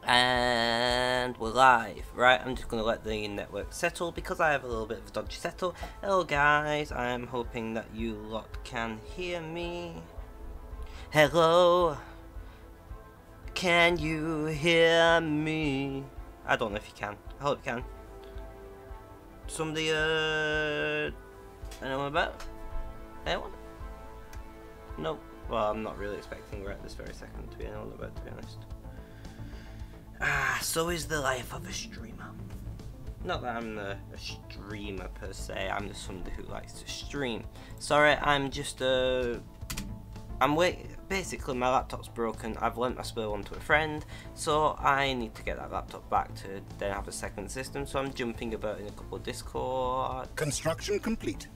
And we're live, right? I'm just going to let the network settle because I have a little bit of a dodgy settle. Hello guys, I'm hoping that you lot can hear me. Hello, can you hear me? I don't know if you can, I hope you can. Somebody, anyone about? Anyone? Nope. Well, I'm not really expecting right this very second to be anyone about, to be honest. So is the life of a streamer. Not that I'm a streamer per se, I'm just somebody who likes to stream. Sorry, I'm just basically my laptop's broken, I've lent my spare one to a friend, so I need to get that laptop back to then have a second system, so I'm jumping about in a couple of Discord. Construction complete.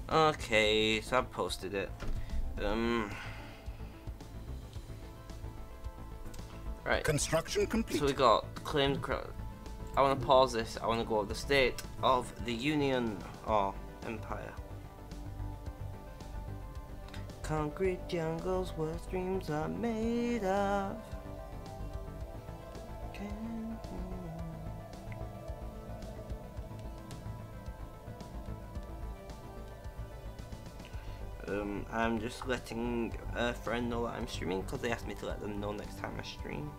Okay, so I've posted it. Right. Construction complete. So we got claimed. I want to pause this. I want to go over the state of the Union or Empire. Concrete jungles where streams are made of. I'm just letting a friend know that I'm streaming because they asked me to let them know next time I stream.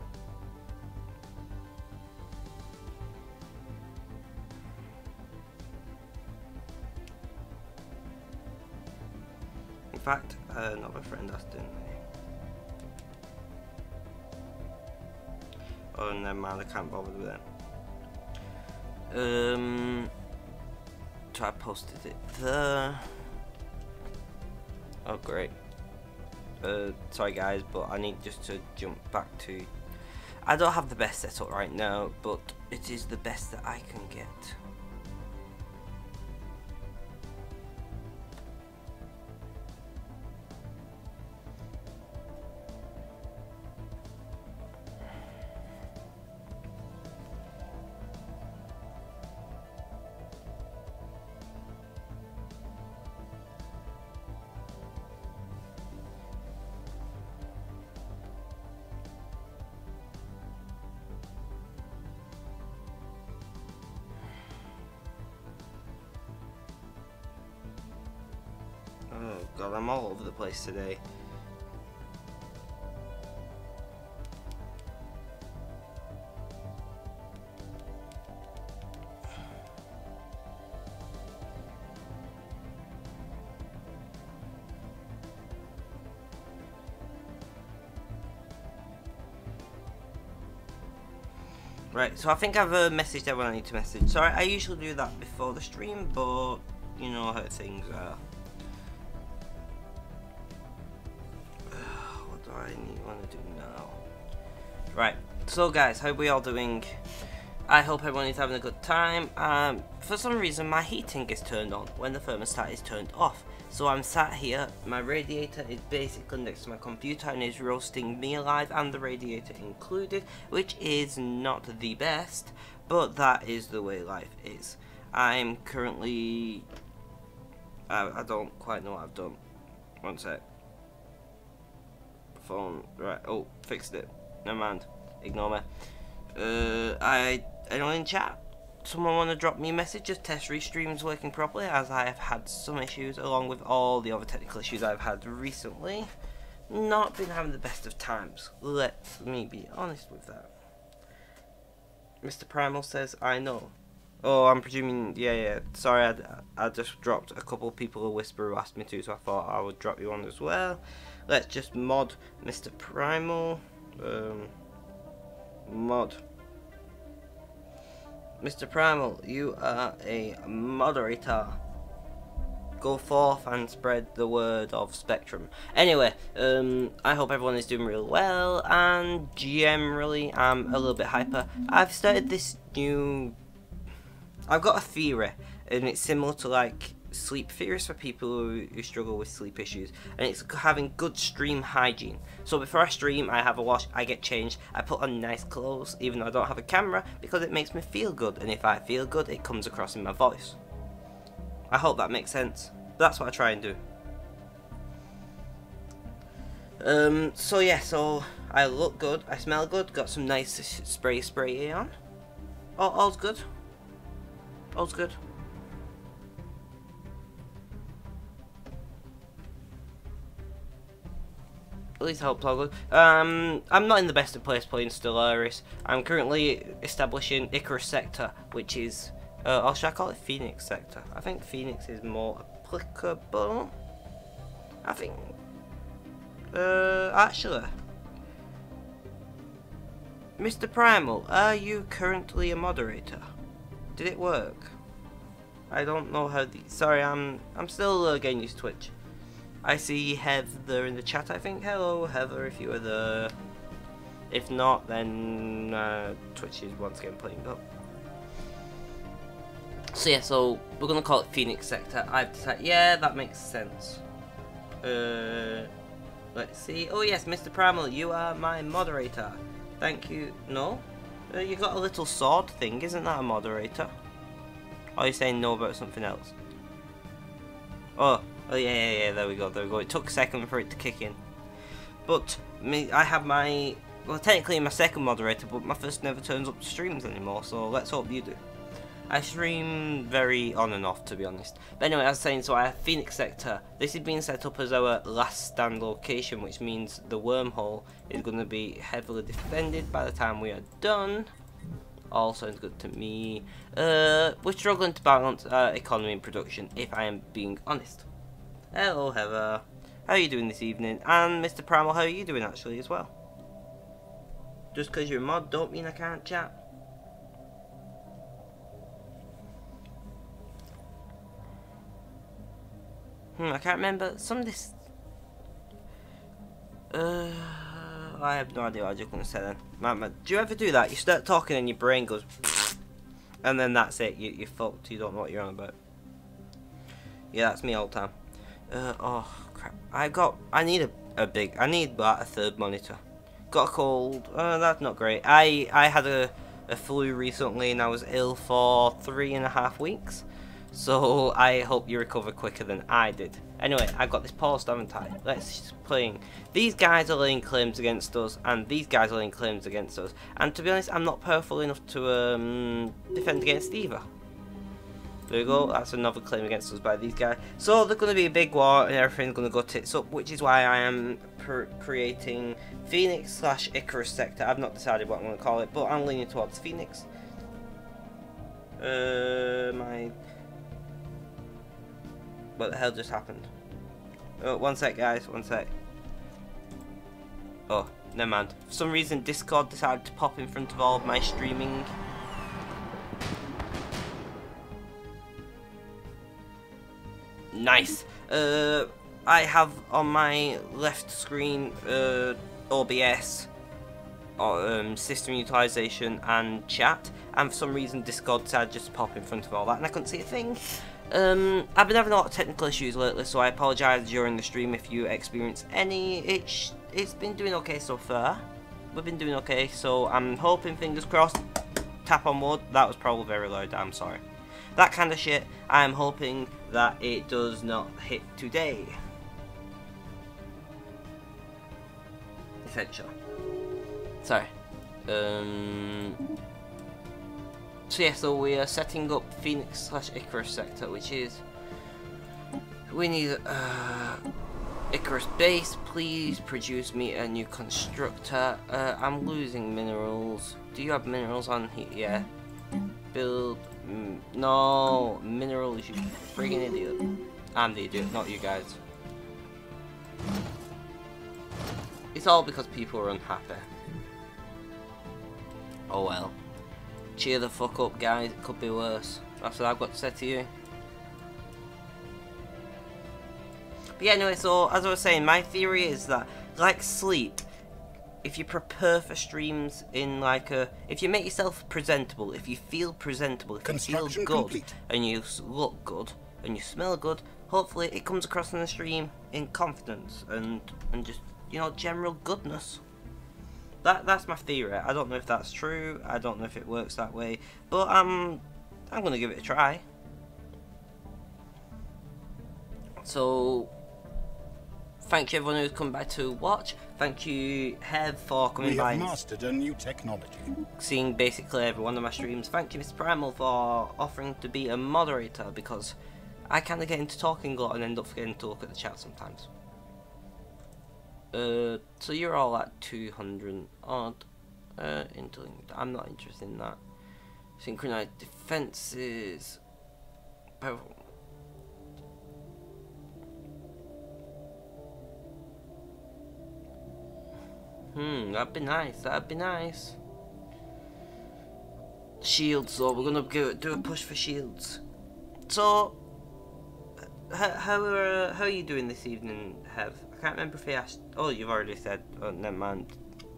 In fact, another friend asked, didn't they? Oh, never mind, I can't bother with them. So I posted it there. Oh great. Sorry guys, but I need just to jump back to... I don't have the best setup right now, but it is the best that I can get. Oh god, I'm all over the place today. Right, so I think I've messaged everyone I need to message. Sorry, I usually do that before the stream, but you know how things are. What do I want to do now? Right, so guys, how are we all doing? I hope everyone is having a good time. For some reason my heating is turned on when the thermostat is turned off. So I'm sat here, my radiator is basically next to my computer and is roasting me alive and the radiator included, which is not the best, but that is the way life is. I'm currently... I don't quite know what I've done. One sec. Phone, right, oh, fixed it. Never mind, ignore me. Anyone in chat? Someone want to drop me a message, just test restreams working properly, as I have had some issues along with all the other technical issues I've had recently. Not been having the best of times, let me be honest with that. Mr. Primal says, I know. Oh, I'm presuming, yeah, sorry, I just dropped a couple of people a whisper who asked me to, so I thought I would drop you one as well. Let's just mod Mr. Primal, mod. Mr. Primal, you are a moderator. Go forth and spread the word of Spectrum. Anyway, I hope everyone is doing real well, and generally I'm a little bit hyper. I've started this new... I've got a theory, and it's similar to like sleep theories for people who struggle with sleep issues, and it's having good stream hygiene. So before I stream, I have a wash, I get changed, I put on nice clothes even though I don't have a camera, because it makes me feel good, and if I feel good it comes across in my voice. I hope that makes sense. That's what I try and do. So yeah, so I look good, I smell good, got some nice spray on. All's good. All's good. At least I hope all good. I'm not in the best of place playing Stellaris. I'm currently establishing Icarus Sector, which is, or should I call it Phoenix Sector? I think Phoenix is more applicable. I think, actually, Mr. Primal, are you currently a moderator? Did it work? I don't know how the. Sorry, I'm still getting used to Twitch. I see Heather in the chat, I think. Hello, Heather, if you were there. If not, then Twitch is once again playing up. So yeah, so we're gonna call it Phoenix Sector. I've decided, yeah, that makes sense. Let's see. Oh yes, Mr. Primal, you are my moderator. Thank you. No? You got a little sword thing, isn't that a moderator? Or are you saying no about something else? Oh yeah, there we go. It took a second for it to kick in. But I have my, well, technically my second moderator, but my first never turns up to streams anymore, so let's hope you do. I stream very on and off, to be honest. But anyway, as I was saying, so I have Phoenix Sector. This is being set up as our last stand location, which means the wormhole is going to be heavily defended by the time we are done. All sounds good to me. We're struggling to balance economy and production, if I am being honest. Hello, Heather. How are you doing this evening? And Mr. Primal, how are you doing actually as well? Just because you're a mod, don't mean I can't chat. I can't remember. Some of this. I have no idea what I was just going to say then. Do you ever do that? You start talking and your brain goes, and then that's it. You're fucked. You don't know what you're on about. Yeah, that's me all the time. Oh crap! I need I need like a third monitor. Got a cold. That's not great. I had a flu recently and I was ill for 3.5 weeks. So I hope you recover quicker than I did. Anyway, I've got this post, haven't I? Let's playing. These guys are laying claims against us, and these guys are laying claims against us. And to be honest, I'm not powerful enough to defend against either. There we go. That's another claim against us by these guys. So there's going to be a big war, and everything's going to go tits up, which is why I am creating Phoenix/Icarus Sector. I've not decided what I'm going to call it, but I'm leaning towards Phoenix. What the hell just happened? Oh, one sec, guys, one sec. Oh, never mind. For some reason, Discord decided to pop in front of all of my streaming. Nice. I have on my left screen OBS, system utilization, and chat, and for some reason Discord decided just to pop in front of all that, and I couldn't see a thing. I've been having a lot of technical issues lately, so I apologise during the stream if you experience any. It's been doing okay so far. We've been doing okay, so I'm hoping, fingers crossed, tap on wood. That was probably very loud, I'm sorry. That kind of shit, I'm hoping that it does not hit today. Essentially. Sorry. So yeah, so we are setting up Phoenix/Icarus Sector, which is, we need Icarus base. Please produce me a new constructor. I'm losing minerals. Do you have minerals on here? Yeah. Build. No minerals, you friggin' idiot. I'm the idiot, not you guys. It's all because people are unhappy. Oh well. Cheer the fuck up, guys. It could be worse. That's what I've got to say to you. But yeah, anyway, so as I was saying, my theory is that, like sleep, if you prepare for streams in like a, if you make yourself presentable, if you feel presentable, if you feel good, complete. And you look good, and you smell good, hopefully it comes across in the stream in confidence and just, you know, general goodness. That's my theory. I don't know if that's true. I don't know if it works that way, but I'm gonna give it a try. So Thank you everyone who's come by to watch. Thank you Hev for coming by. We have mastered a new technology. Seeing basically every one of my streams. Thank you Mr. Primal for offering to be a moderator, because I kind of get into talking a lot and end up forgetting to look at the chat sometimes. So you're all at 200 odd. Interlinked. I'm not interested in that. Synchronized defenses. Powerful. That'd be nice. That'd be nice. Shields, though. We're gonna do a push for shields. So, how are you doing this evening, Hev? I can't remember if he asked. Oh, you've already said. Oh, never mind.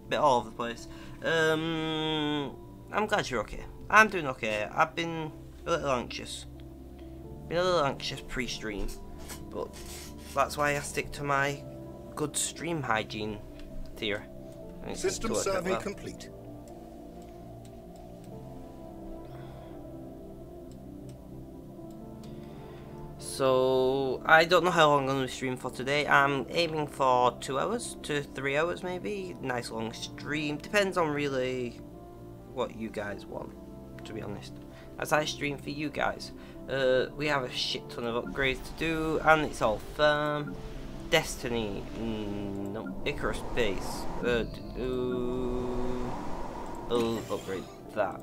Bit all over the place. I'm glad you're okay. I'm doing okay. I've been a little anxious. Pre-stream, but that's why I stick to my good stream hygiene theory. System survey complete. So I don't know how long I'm going to stream for today. I'm aiming for 2 hours to 3 hours maybe. Nice long stream. Depends on really what you guys want, to be honest. As I stream for you guys. We have a shit ton of upgrades to do, and it's all firm. Destiny, no. Icarus base. I'll upgrade that.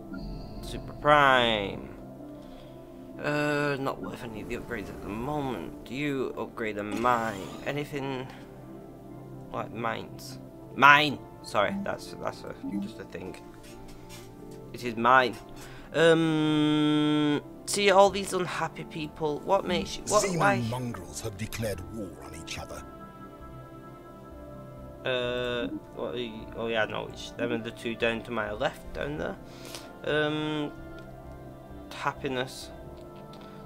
Super Prime. Not worth any of the upgrades at the moment. You upgrade a mine. Anything like mines? Mine. Sorry, that's just a thing. It is mine. See all these unhappy people. What makes you? Why? Mongrels have declared war on each other. What are you, oh yeah, no, it's them and the two down to my left, down there. Happiness.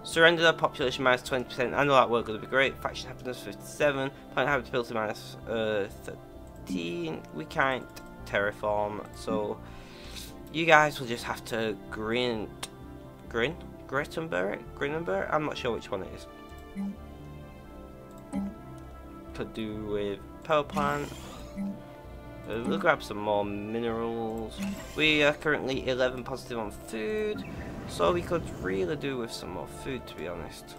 Surrender their population minus 20%. I know that word gonna be great. Faction happiness 57. Planet habitability minus 13. We can't terraform, so you guys will just have to grin and bear it. I'm not sure which one it is. Could do with power plant. We'll grab some more minerals. We are currently 11 positive on food, so we could really do with some more food, to be honest.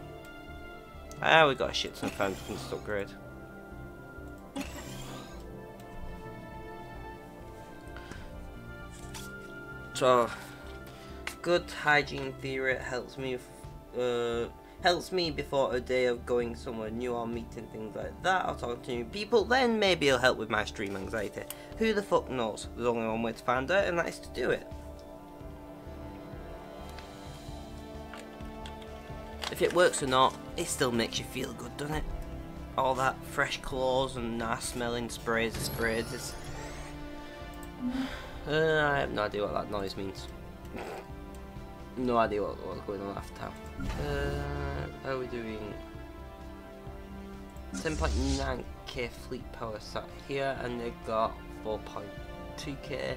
We got a shit ton of times we can just upgrade. So, good hygiene theory helps me before a day of going somewhere new or meeting things like that, or talking to new people. Then maybe it'll help with my stream anxiety. Who the fuck knows? There's only one way to find out, and that is to do it. If it works or not, it still makes you feel good, doesn't it? All that fresh clothes and nice smelling sprays. I have no idea what that noise means. No idea what's going on after town. How are we doing? 7.9k fleet power sat here, and they've got 4.2k.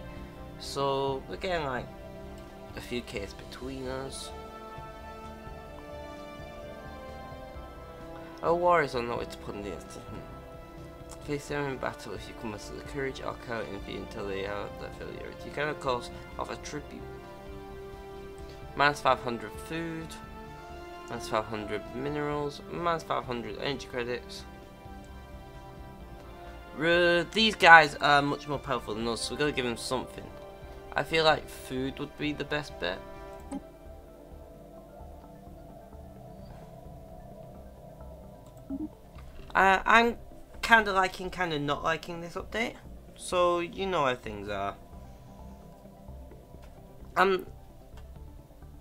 So we're getting like a few k's between us. Our warriors are not way to put in the instant. Face them in battle if you come with the courage or courage until they have their failure. You can of course offer tribute. Minus 500 food, minus 500 minerals, minus 500 energy credits. These guys are much more powerful than us, so we're gonna give them something. I feel like food would be the best bet. I'm kinda liking, kinda not liking this update. So you know how things are. I'm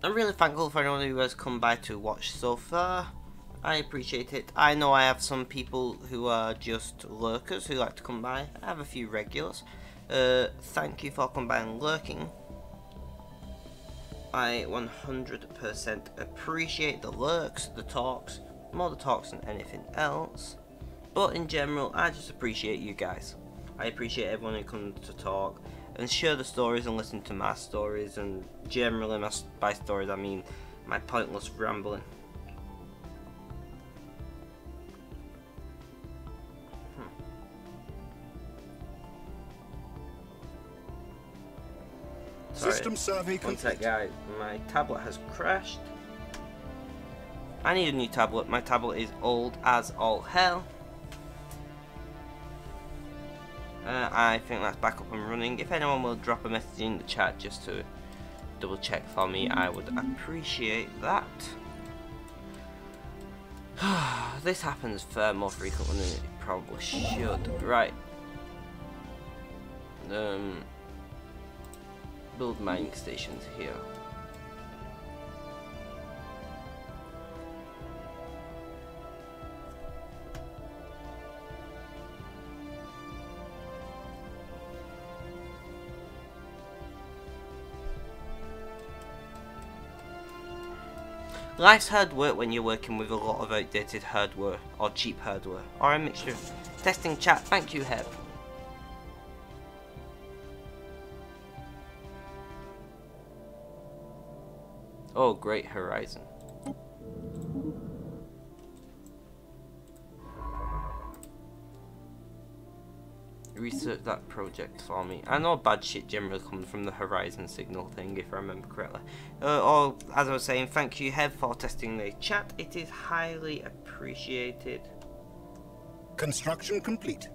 really thankful for anyone who has come by to watch so far. I appreciate it. I know I have some people who are just lurkers who like to come by. I have a few regulars. Thank you for coming by and lurking. I 100% appreciate the lurks, the talks, more the talks than anything else. But in general, I just appreciate you guys. I appreciate everyone who comes to talk and share the stories and listen to my stories, and generally by stories I mean my pointless rambling. Sorry. System survey One complete. sec, guys. My tablet has crashed. I need a new tablet. My tablet is old as all hell. I think that's back up and running. If anyone will drop a message in the chat just to double check for me, I would appreciate that. This happens far more frequently than it probably should. Right. Build mining stations here. Life's hard work when you're working with a lot of outdated hardware or cheap hardware, or a mixture. Testing chat, thank you, Heb. Oh, great Horizon. Research that project for me. I know bad shit generally comes from the Horizon signal thing, if I remember correctly. Or, as I was saying, thank you, Hev, for testing the chat. It is highly appreciated. Construction complete.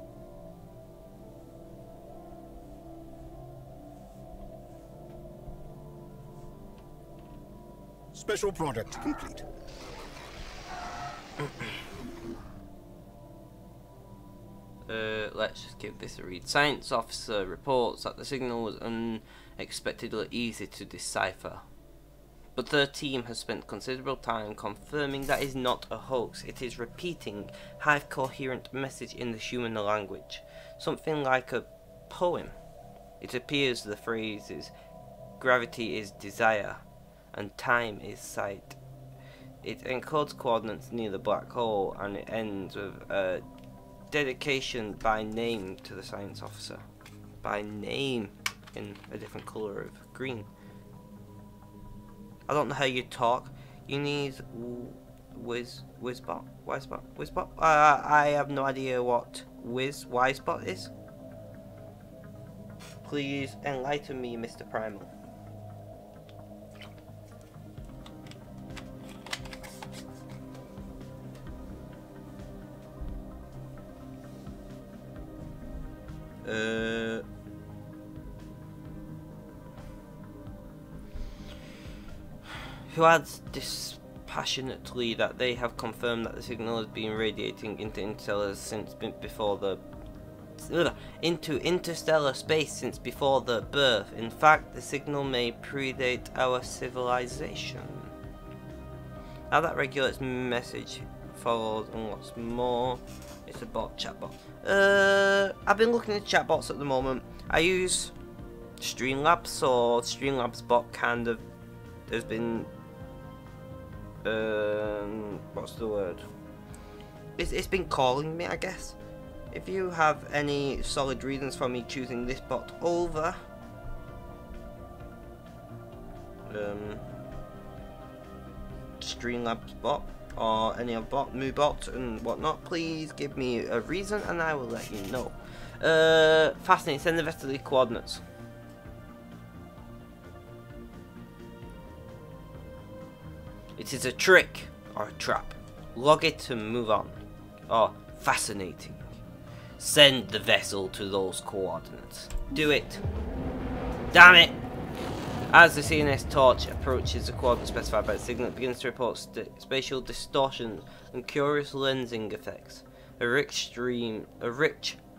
Special project complete. Let's just give this a read. Science officer reports that the signal was unexpectedly easy to decipher, but their team has spent considerable time confirming that is not a hoax. It is repeating hive coherent message in the human language, something like a poem. It appears the phrases gravity is desire and time is sight. It encodes coordinates near the black hole, and it ends with a dedication by name to the science officer. By name, in a different colour of green. I don't know how you talk. You need Wizbot? I have no idea what Wisebot is. Please enlighten me, Mr. Primal. Who adds dispassionately that they have confirmed that the signal has been radiating into interstellar since before the into interstellar space since before the birth. In fact, the signal may predate our civilization. How that regulates message follows and what's more. It's a bot, chatbot. I've been looking at chatbots at the moment. I use Streamlabs, so Streamlabs bot kind of has been what's the word? It's been calling me, I guess. If you have any solid reasons for me choosing this bot over Streamlabs bot or any other bot, MooBot and whatnot, please give me a reason and I will let you know. Fascinating, send the rest of the coordinates. It is a trick or a trap. Log it and move on. Oh, fascinating. Send the vessel to those coordinates. Do it. Damn it! As the CNS torch approaches the coordinates specified by the signal, it begins to report spatial distortions and curious lensing effects. A rich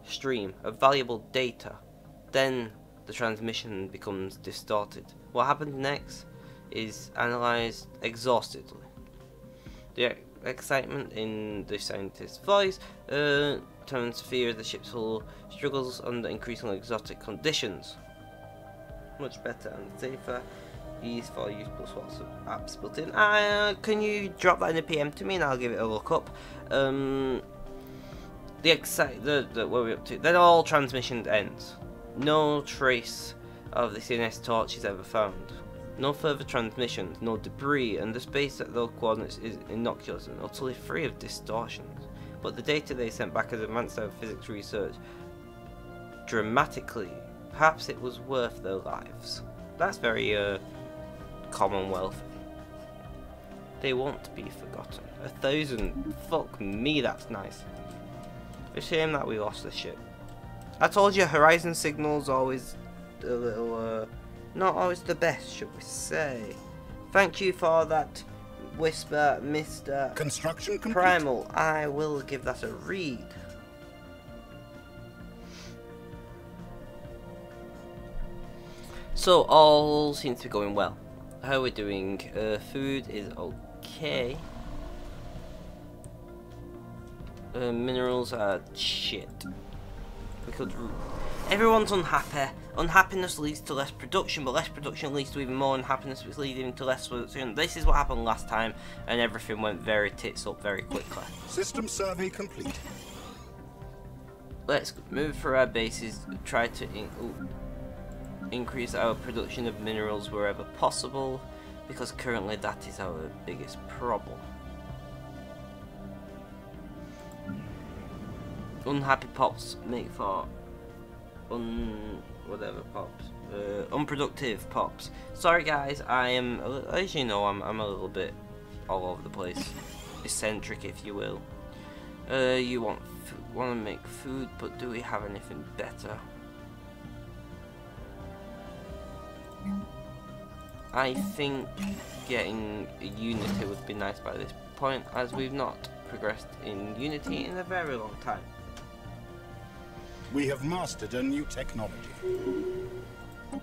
stream of valuable data. Then the transmission becomes distorted. What happens next is analysed exhaustively. The excitement in the scientist's voice turns fear of the ship's hull struggles under increasingly exotic conditions. Much better and safer. Ease for use plus what's apps built in. Can you drop that in a PM to me and I'll give it a look up. Where are we up to? Then all transmission ends. No trace of the CNS torch is ever found. No further transmissions, no debris, and the space at those coordinates is innocuous and utterly free of distortions. But the data they sent back has advanced our physics research dramatically. Perhaps it was worth their lives. That's very Commonwealth. They won't be forgotten. 1,000. Fuck me, that's nice. It's a shame that we lost the ship. I told you, horizon signal's always a little, not always the best, should we say. Thank you for that whisper, Mr. Construction complete. Primal. I will give that a read. So, all seems to be going well. How are we doing? Food is okay. Minerals are shit. We could. Everyone's unhappy. Unhappiness leads to less production, but less production leads to even more unhappiness, which leads to less production. This is what happened last time, and everything went very tits up very quickly. System survey complete. Let's move through our bases. Try to increase our production of minerals wherever possible, because currently that is our biggest problem. Unhappy pops make for unproductive pops. Sorry guys, I am, as you know, I'm a little bit all over the place, eccentric if you will. You want to make food, but do we have anything better? I think getting Unity would be nice by this point, as we've not progressed in Unity in a very long time. We have mastered a new technology.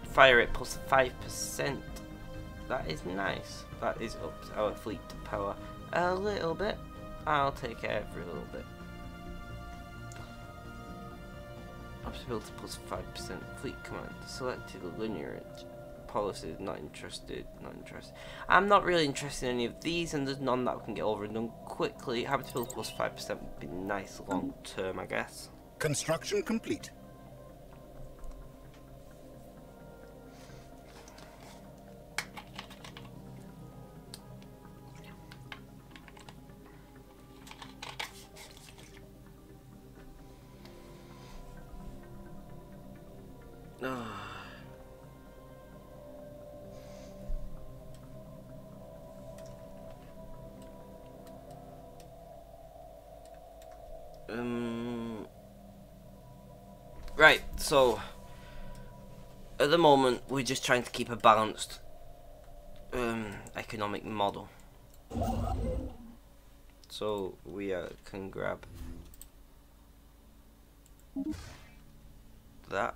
Fire rate plus 5%. That is nice. That is up our fleet power a little bit. I'll take every little bit. Obstability plus 5%. Fleet command. Selected linear policy. Not interested. Not interested. I'm not really interested in any of these, and there's none that can get over and done quickly. Habitability plus 5% would be nice long term, I guess. Construction complete. Right, so at the moment we're just trying to keep a balanced economic model. So we can grab that,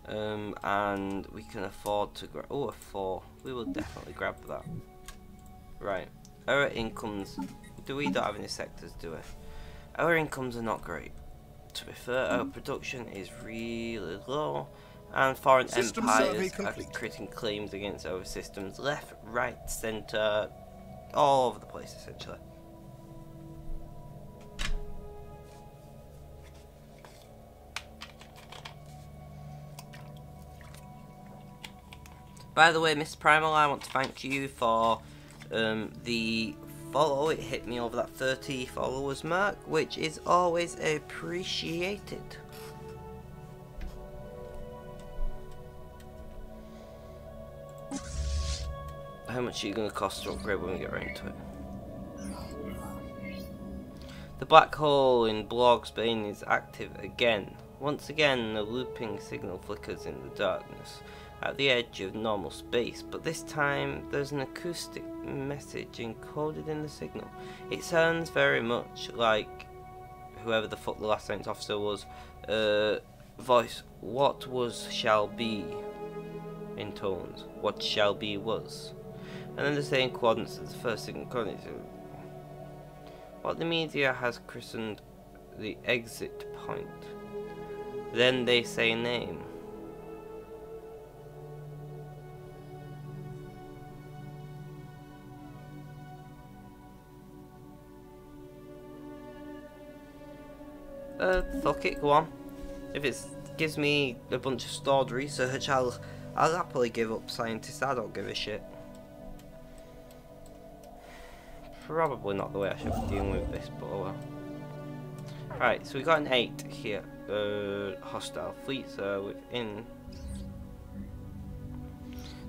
and we can afford to grab, oh, a 4, we will definitely grab that. Right, our incomes, we don't have any sectors, do we? Our incomes are not great. To be fair, our production is really low, and foreign empires are creating claims against our systems left, right, centre, all over the place essentially. By the way, Mr. Primal, I want to thank you for the follow. It hit me over that 30 followers mark, which is always appreciated. How much are you going to cost to upgrade when we get around to it? The black hole in Blog's Bane is active again. Once again, the looping signal flickers in the darkness at the edge of normal space, but this time there's an acoustic message encoded in the signal. It sounds very much like whoever the fuck the last science officer was, voice, what was shall be, in tones, what shall be was. And then the same coordinates as the first signal coordinates. What the media has christened the exit point. Then they say name. Fuck it, go on. If it gives me a bunch of stored research, I'll happily give up scientists. I don't give a shit. Probably not the way I should be dealing with this, but oh well. Right, so we got an 8 here. Hostile fleets are within.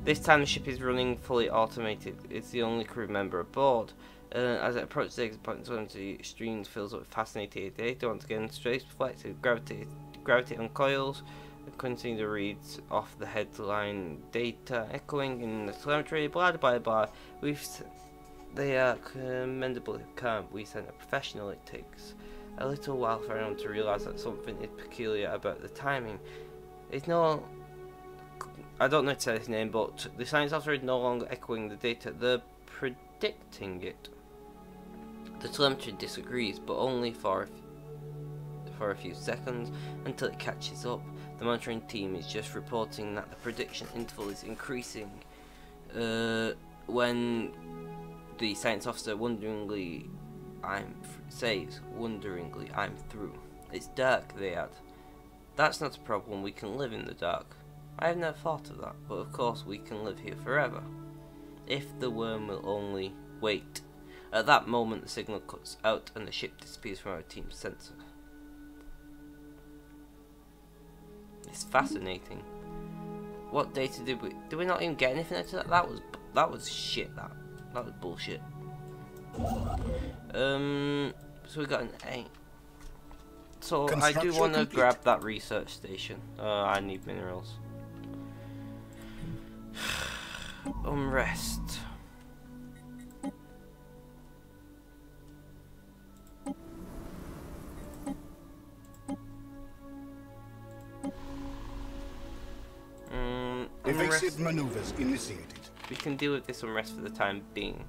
This time the ship is running fully automated. It's the only crew member aboard. As it approaches the exit point, the stream fills up with fascinating data. Once again, space reflected gravity uncoils. Continuing the reads off the headline data, echoing in the telemetry. Blah blah blah. They are commendably calm. We sent a professional. It takes a little while for anyone to realise that something is peculiar about the timing. It's no. I don't know to say his name, but the science officer is no longer echoing the data. They're predicting it. The telemetry disagrees, but only for a few seconds until it catches up. The monitoring team is just reporting that the prediction interval is increasing. When the science officer wonderingly, I'm through. It's dark, they add. That's not a problem, we can live in the dark. I have never thought of that, but of course we can live here forever. If the worm will only wait. At that moment the signal cuts out and the ship disappears from our team's sensor. It's fascinating. What data did we not even get anything out of that? That was shit. That was bullshit. So we got an 8. So I do want to grab that research station. I need minerals. Unrest. Evasive maneuvers initiated. We can deal with this unrest for the time being.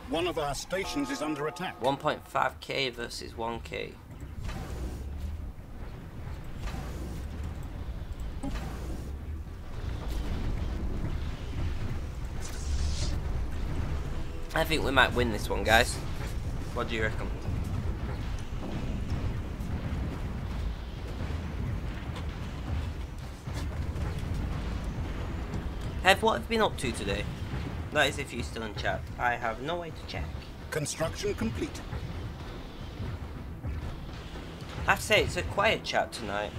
One of our stations is under attack. 1.5k versus 1k. I think we might win this one, guys. What do you reckon? Hev, what have you been up to today? That is if you're still in chat. I have no way to check. Construction complete. I have to say, it's a quiet chat tonight.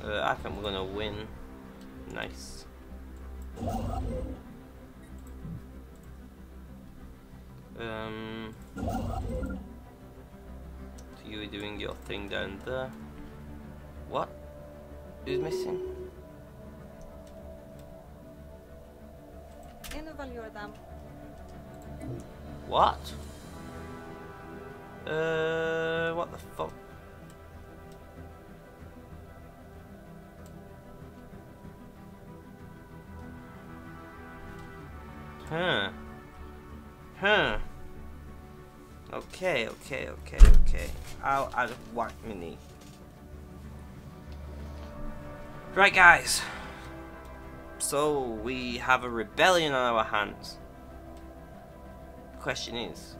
I think we're gonna win. Nice. So you were doing your thing down there. What? Who's missing? What? What the fuck? Huh. Huh. Okay. I'll whack my knee. Right, guys. So we have a rebellion on our hands. The question is,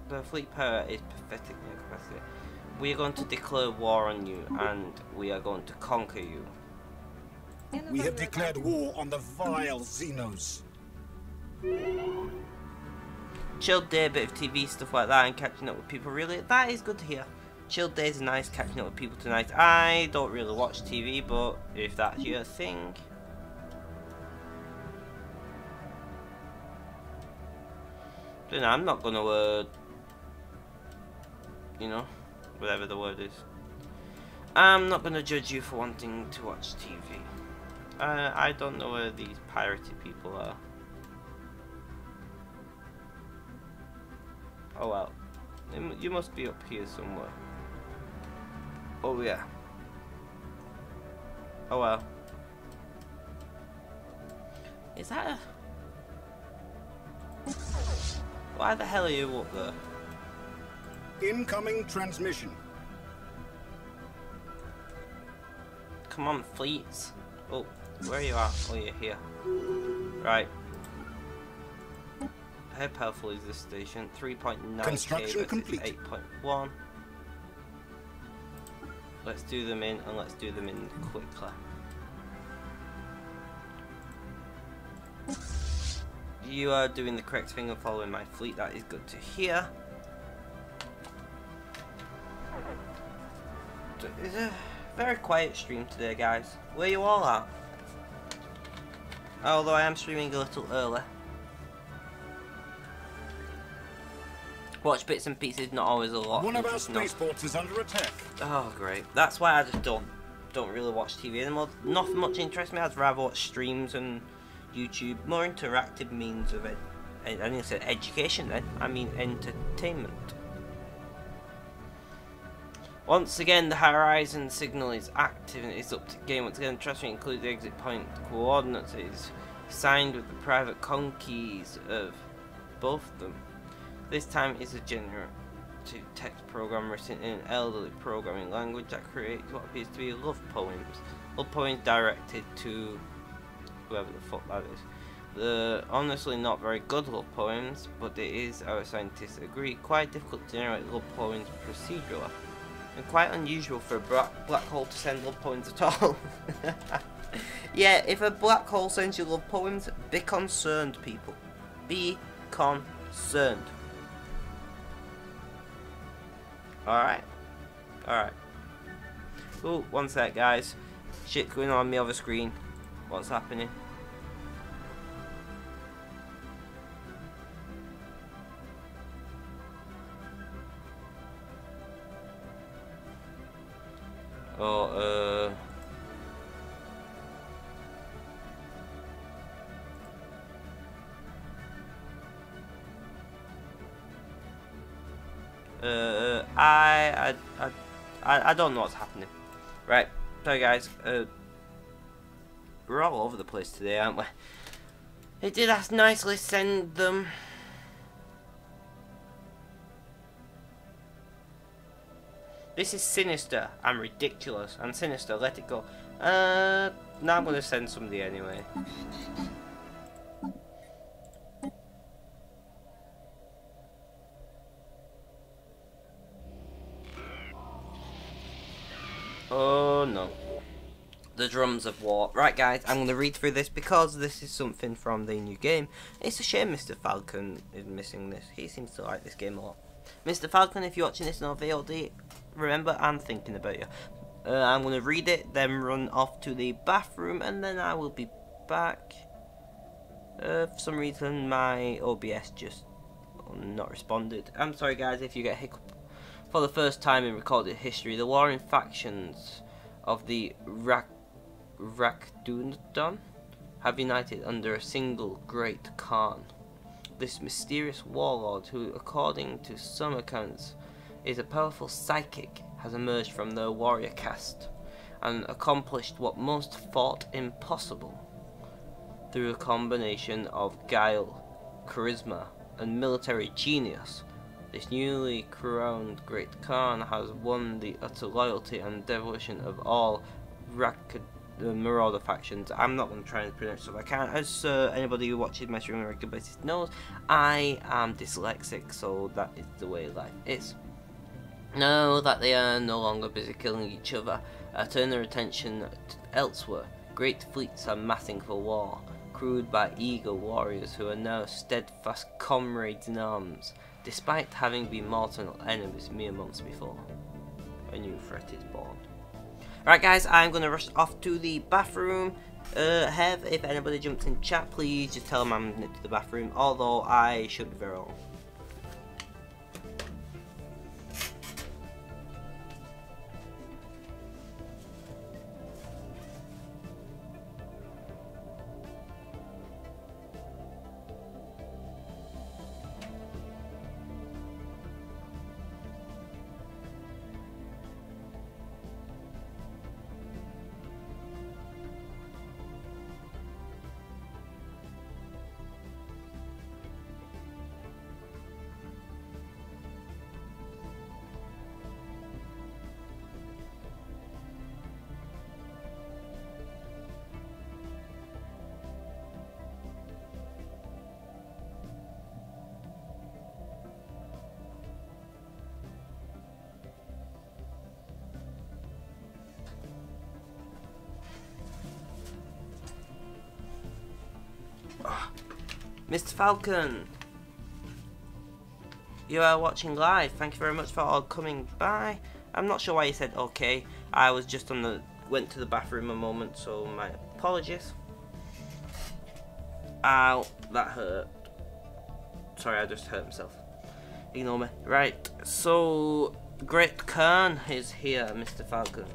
the fleet power is pathetic in capacity. We are going to declare war on you, and we are going to conquer you. We have declared war on the vile Xenos. Chilled day, bit of TV, stuff like that, and catching up with people. Really, that is good to hear. Chilled days are nice, catching up with people tonight. I don't really watch TV, but if that's your thing. Then I'm not gonna, you know, whatever the word is. I'm not gonna judge you for wanting to watch TV. I don't know where these piratey people are. Oh well. You must be up here somewhere. Oh yeah. Oh well. Is that a... Why the hell are you up there? Incoming transmission. Come on, fleets. Oh, where are you at? Oh, you're here. Right. How powerful is this station? 3.9k Construction versus complete. 8.1. Let's do them in, and let's do them in quickly. You are doing the correct thing and following my fleet. That is good to hear. It's a very quiet stream today, guys. Where you all at? Although I am streaming a little early. Watch bits and pieces, not always a lot. One of our spaceports is under attack. Oh, great. That's why I just don't really watch TV anymore. Nothing much interests me. I'd rather watch streams and YouTube. More interactive means of it. I didn't say education then. I mean entertainment. Once again, the horizon signal is active and it's up to game. Once again, trust me, include the exit point coordinates. It is signed with the private keys of both of them. This time is a generative text program written in an elderly programming language that creates what appears to be love poems. Love poems directed to whoever the fuck that is. They're honestly not very good love poems, but it is, our scientists agree, quite difficult to generate love poems procedurally. And quite unusual for a black hole to send love poems at all. Yeah, if a black hole sends you love poems, be concerned, people. Be concerned. Alright. Alright. Oh, one sec, guys. Shit going on the other screen. What's happening? Oh, I don't know what's happening. Right, so guys, we're all over the place today, aren't we? It did nicely send them. This is sinister and ridiculous and sinister. Let it go. Now I'm gonna send somebody anyway. Oh no. The drums of war. Right guys, I'm going to read through this because this is something from the new game. It's a shame Mr. Falcon is missing this. He seems to like this game a lot. Mr. Falcon, if you're watching this on VOD, remember I'm thinking about you. I'm going to read it, then run off to the bathroom, and then I will be back. For some reason my OBS just not responded. I'm sorry guys if you get a hiccup. For the first time in recorded history, the warring factions of the Rakdundan have united under a single great Khan. This mysterious warlord, who according to some accounts is a powerful psychic, has emerged from their warrior caste and accomplished what most thought impossible. Through a combination of guile, charisma and military genius, this newly crowned Great Khan has won the utter loyalty and devotion of all Marauder factions. I'm not going to try and pronounce stuff I can't. As anybody who watches my stream on a regular basis knows, I am dyslexic, so that is the way life is. Now that they are no longer busy killing each other, turn their attention elsewhere. Great fleets are massing for war, crewed by eager warriors who are now steadfast comrades in arms, despite having been mortal enemies mere months before. A new threat is born. Right guys, I'm going to rush off to the bathroom. If anybody jumps in chat, please just tell them I'm to the bathroom, although I should be very wrong. Mr. Falcon, you are watching live. Thank you very much for all coming by. I'm not sure why you said okay. I was just went to the bathroom a moment, so my apologies. Ow, that hurt. Sorry, I just hurt myself. Ignore me. Right, so Great Khan is here, Mr. Falcon.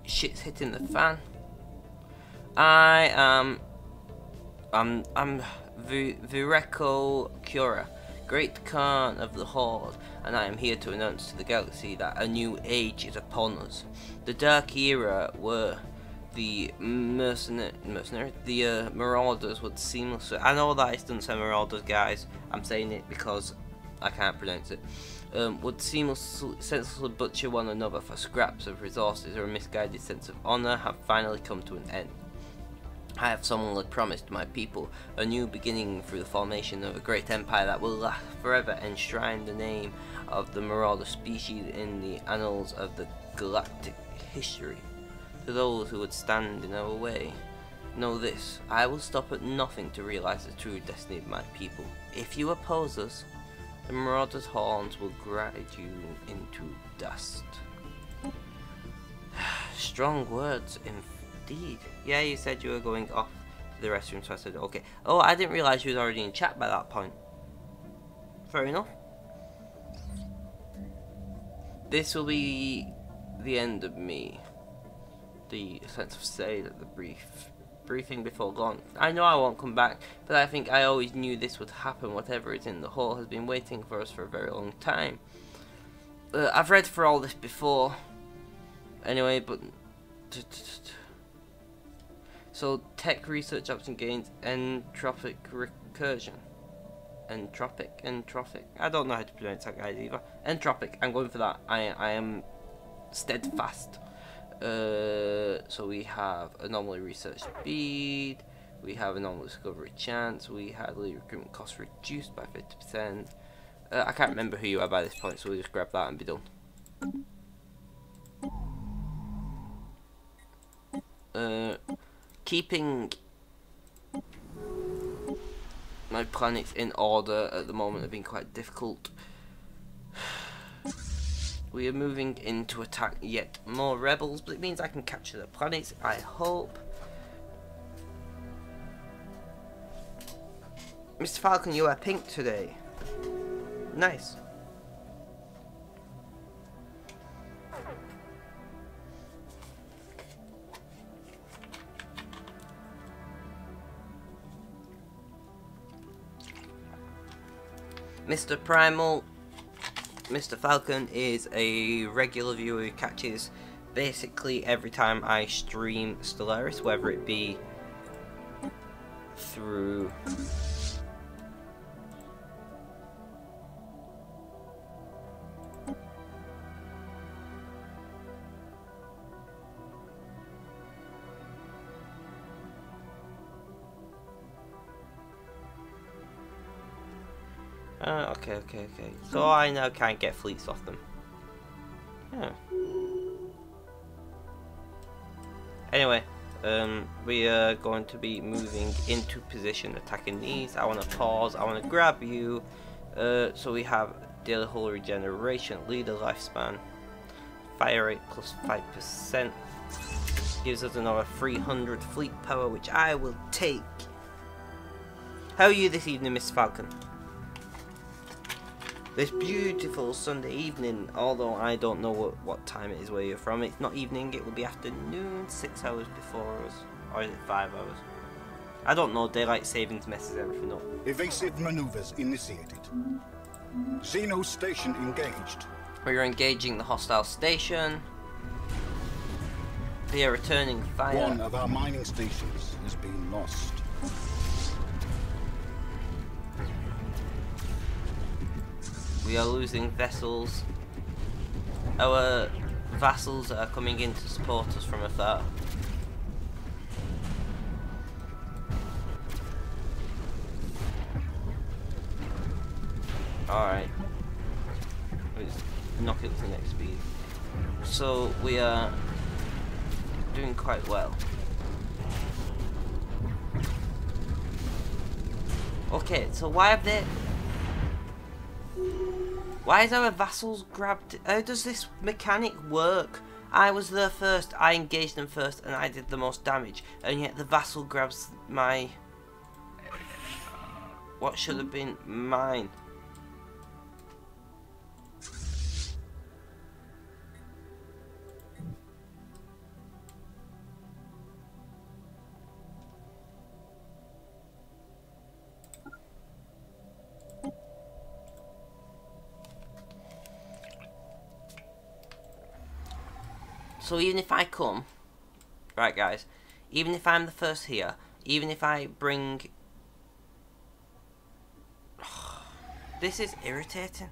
Shit's hitting the fan. I'm Vireko Cura, Great Khan of the Horde, and I am here to announce to the galaxy that a new age is upon us. The Dark Era were the Marauders would seamlessly. I know that it doesn't say Marauders, guys. I'm saying it because I can't pronounce it. Would senselessly butcher one another for scraps of resources, or a misguided sense of honour have finally come to an end. I have solemnly promised my people a new beginning through the formation of a great empire that will last forever, enshrine the name of the Marauder species in the annals of the galactic history. To those who would stand in our way, know this: I will stop at nothing to realize the true destiny of my people. If you oppose us, the Marauder's horns will grind you into dust. Strong words, indeed. Yeah, you said you were going off to the restroom, so I said okay. Oh, I didn't realise you was already in chat by that point. Fair enough. This will be the end of me. The sense of say that the briefing before gone. I know I won't come back, but I think I always knew this would happen. Whatever is in the hall has been waiting for us for a very long time. I've read for all this before. Anyway, but so tech research option gains entropic recursion. Entropic. I don't know how to pronounce that, guys, either. Entropic. I'm going for that. I am steadfast. So we have anomaly research speed, we have anomaly discovery chance, we had lead recruitment cost reduced by 50%. I can't remember who you are by this point, so we'll just grab that and be done. Keeping my planets in order at the moment have been quite difficult. We are moving in to attack yet more rebels, but it means I can capture the planets, I hope. Mr. Falcon, you are pink today. Nice. Mr. Primal, Mr. Falcon is a regular viewer who catches basically every time I stream Stellaris, whether it be through okay. So I now can't get fleets off them. Yeah. Anyway, we are going to be moving into position, attacking these. I want to pause. I want to grab you. So we have daily hull regeneration, leader lifespan, fire rate plus 5%. Gives us another 300 fleet power, which I will take. How are you this evening, Mr. Falcon? This beautiful Sunday evening, although I don't know what time it is where you're from. It's not evening, it will be afternoon, 6 hours before us. Or is it 5 hours? I don't know, daylight savings messes everything up. Evasive maneuvers initiated. Xeno station engaged. We are engaging the hostile station. We are returning fire. One of our mining stations has been lost. We are losing vessels. Our vassals are coming in to support us from afar. Alright. Let's knock it to the next speed. So we are doing quite well. Okay, so why have they... Why is our vassals grabbed... How does this mechanic work? I was there first, I engaged them first, and I did the most damage. And yet the vassal grabs my... What should have been mine? So even if I come, right guys, even if I'm the first here, even if I bring... This is irritating.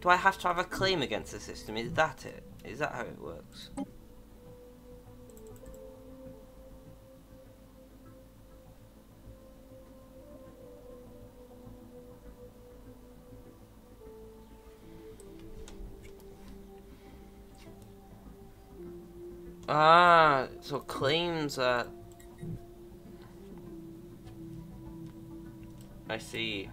Do I have to have a claim against the system? Is that it? Is that how it works? Ah, so claims are... I see.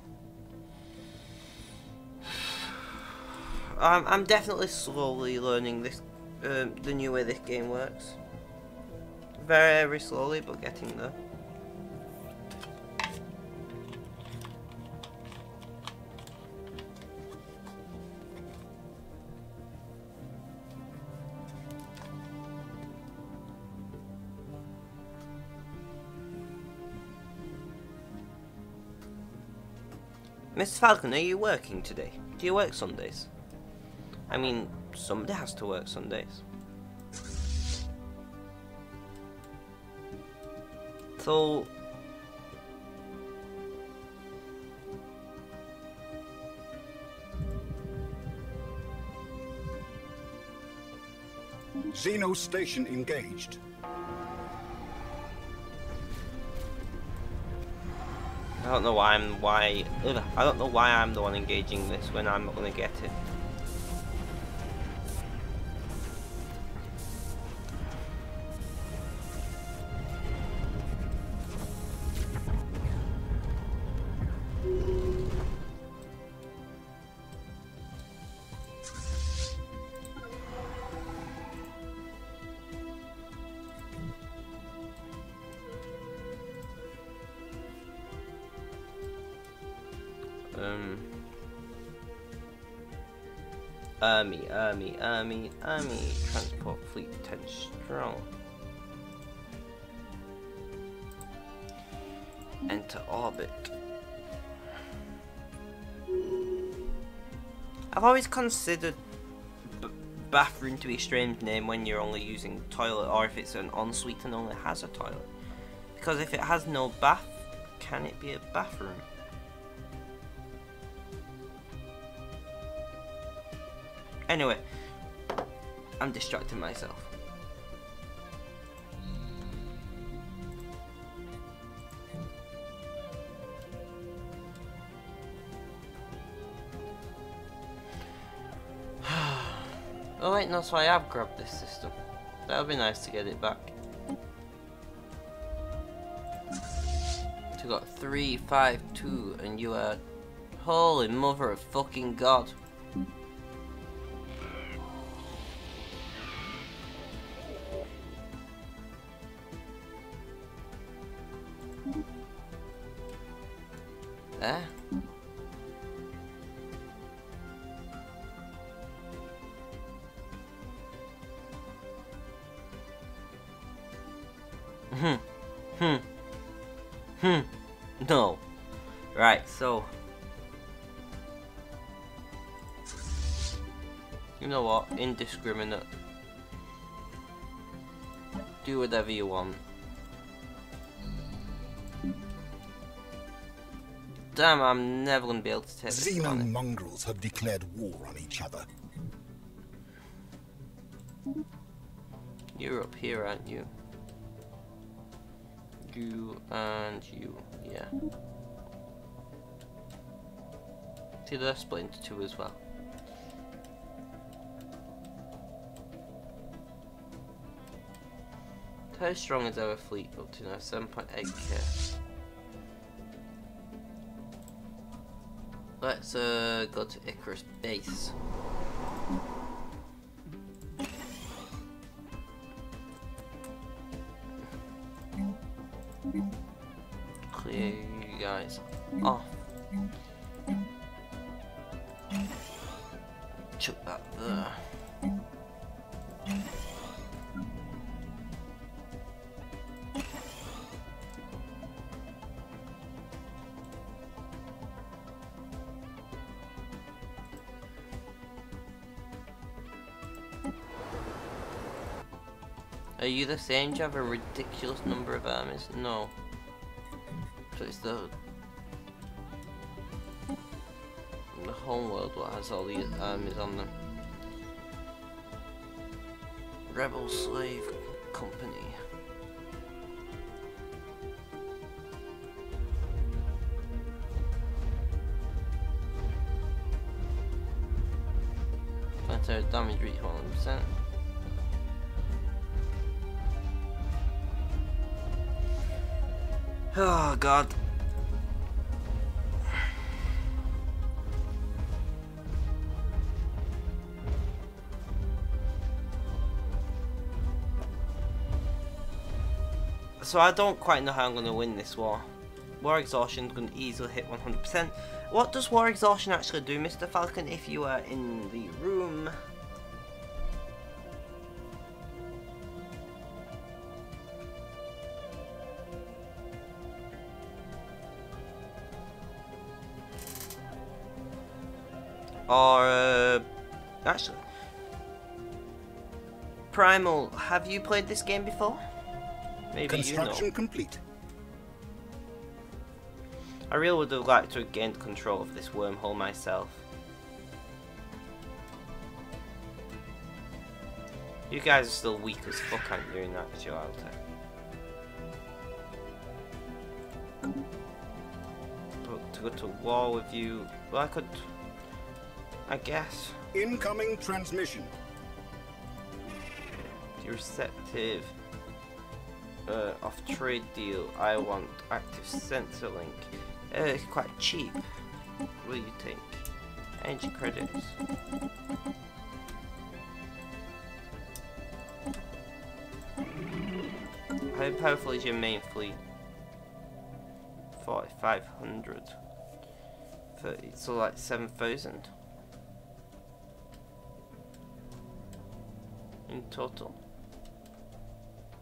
I'm definitely slowly learning this, the new way this game works. Very slowly, but getting there. Mr. Falcon, are you working today? Do you work Sundays? I mean, somebody has to work Sundays. So... Xeno station engaged. I don't know why I don't know why I'm the one engaging this when I'm not gonna get it. Army, transport fleet 10 strong. Enter orbit. I've always considered bathroom to be a strange name when you're only using toilet, or if it's an ensuite and only has a toilet. Because if it has no bath, can it be a bathroom? Anyway, I'm distracting myself. Oh wait, no, so I have grabbed this system. That would be nice to get it back. So we got 3, 5, 2, and you are... Holy mother of fucking God. There. No. Right, so... You know what? Indiscriminate. Do whatever you want. Damn, I'm never gonna be able to take this Xeno planet. mongrels have declared war on each other. You're up here, aren't you? You and you, yeah. Did I split into two as well? How strong is our fleet up to now? 7.8k. Let's go to Icarus base. Clear you guys off. Chuck that there. Are you the same? Do you have a ridiculous number of armies? No. So it's the whole world what has all these armies on them. Rebel Slave Company. Planetary damage reach 100%. Oh god. So I don't quite know how I'm going to win this war. War exhaustion is going to easily hit 100%. What does war exhaustion actually do, Mr. Falcon, if you are in the room? Or, actually, Primal, have you played this game before? Maybe Construction you know. complete. I really would have liked to have gained control of this wormhole myself. You guys are still weak as fuck, aren't you, in actuality? But to go to war with you, well, I guess. Incoming transmission. You're receptive. Off trade deal. I want active sensor link. It's quite cheap. What do you think? Energy credits. How powerful is your main fleet? 4,500. 30, so like 7,000 in total.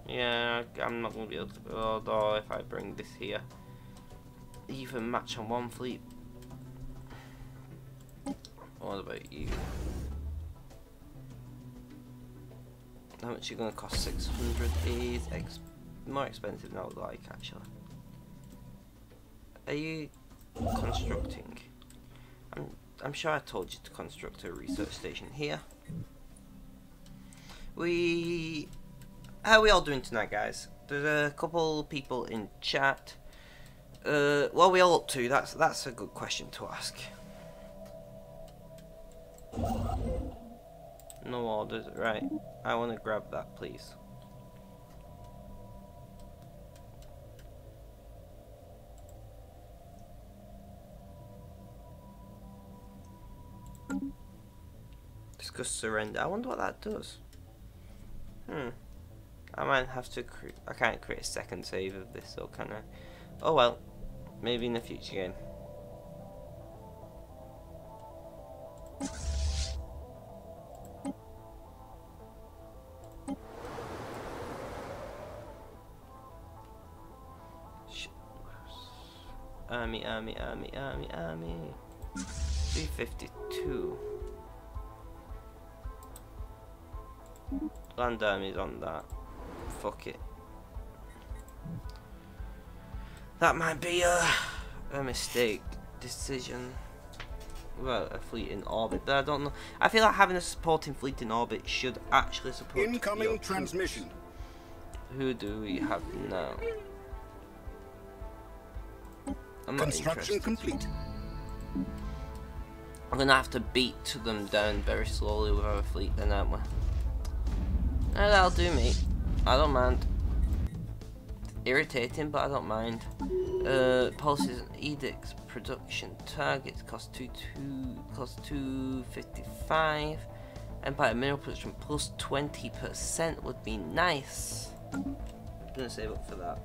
Yeah, I'm not going to be able to, although if I bring this here, even match on one fleet. What about you? How much are you going to cost? 600 is more expensive now, like, actually. Are you constructing? I'm sure I told you to construct a research station here. How are we all doing tonight, guys? There's a couple people in chat. What are we all up to? That's a good question to ask. No orders, right? I want to grab that, please. Discuss surrender. I wonder what that does. I might have to I can't create a second save of this, though, can I? Oh well, maybe in a future game. Army. 352. Land army's on that. Fuck it. That might be a mistake decision. Well, a fleet in orbit, but I don't know. I feel like having a supporting fleet in orbit should actually support incoming transmission. Who do we have now? I'm not Construction interested. complete. I'm gonna have to beat them down very slowly with our fleet then, aren't we? That'll do, mate. I don't mind. Irritating, but I don't mind. Policies and edicts, production targets cost 255. Empire mineral production plus 20% would be nice. I'm gonna save up for that.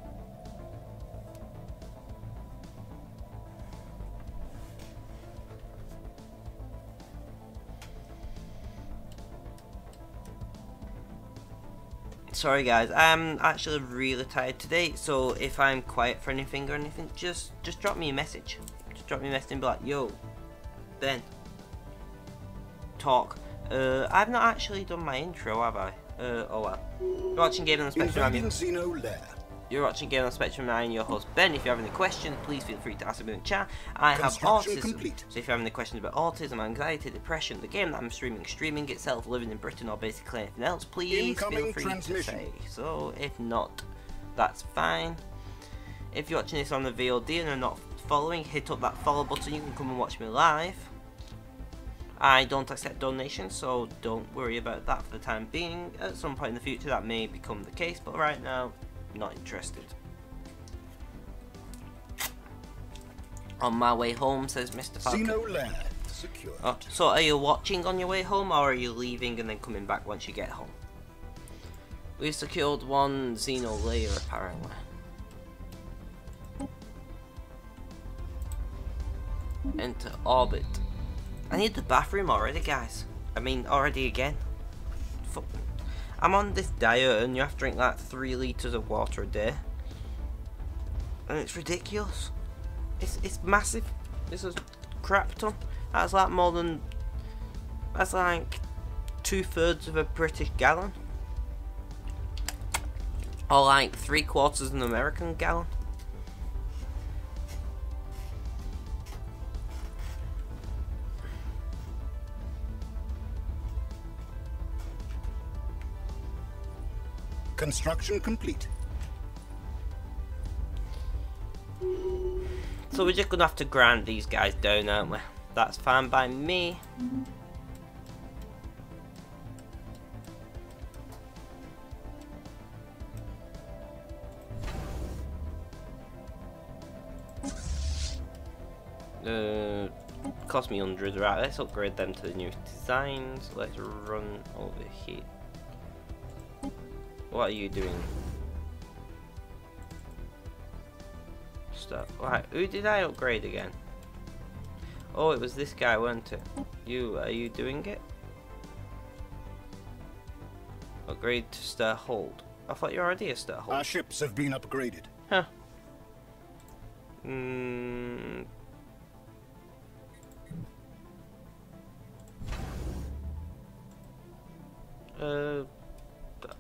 Sorry guys, I'm actually really tired today, so if I'm quiet for anything or anything, just drop me a message. Just drop me a message and be like, yo, Ben, talk. I've not actually done my intro, have I? Oh well. You're watching Game on the Spectrum. You're watching Game on the Spectrum. I'm your host Ben. If you have any questions, please feel free to ask me in the chat. I have autism, complete. So if you have any questions about autism, anxiety, depression, the game that I'm streaming itself, living in Britain, or basically anything else, please feel free to say. So if not, that's fine. If you're watching this on the VOD and are not following, hit up that follow button. You can come and watch me live. I don't accept donations, so don't worry about that for the time being. At some point in the future that may become the case, but right now, not interested. On my way home, says Mr. Falcon. Oh, so are you watching on your way home, or are you leaving and then coming back once you get home? We've secured one Xeno layer, apparently. Enter orbit. I need the bathroom already, guys. I mean, already again. Fuck. I'm on this diet and you have to drink like 3 litres of water a day. And it's ridiculous. It's massive. It's a crap ton. That's like more than... That's like 2/3 of a British gallon. Or like 3/4 of an American gallon. Construction complete. So we're just gonna have to grind these guys down, aren't we? That's fine by me. Cost me 100, right? Let's upgrade them to the new designs. Let's run over here. What are you doing? Stop. Right, who did I upgrade again? Oh, it was this guy, weren't it? Are you doing it? Upgrade to star hold. I thought you were already a star hold. Our ships have been upgraded. Huh.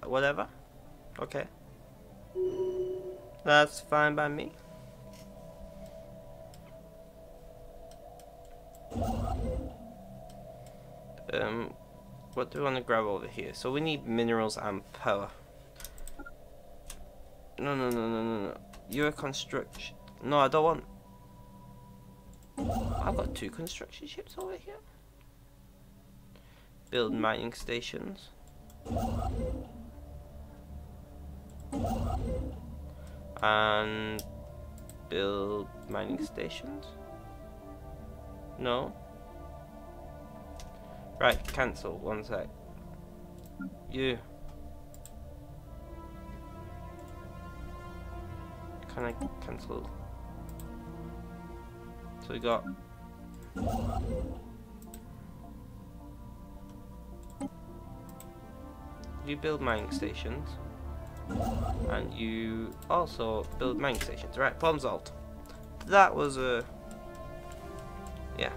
Whatever. Okay. That's fine by me. What do we want to grab over here? So we need minerals and power. No. You're a construction. No, I don't want. I've got 2 construction ships over here. Build mining stations. And build mining stations. No. Right, cancel. 1 sec. You. Can I cancel? So we got. You build mining stations. And you also build mining stations. Right, problem solved. That was a... yeah.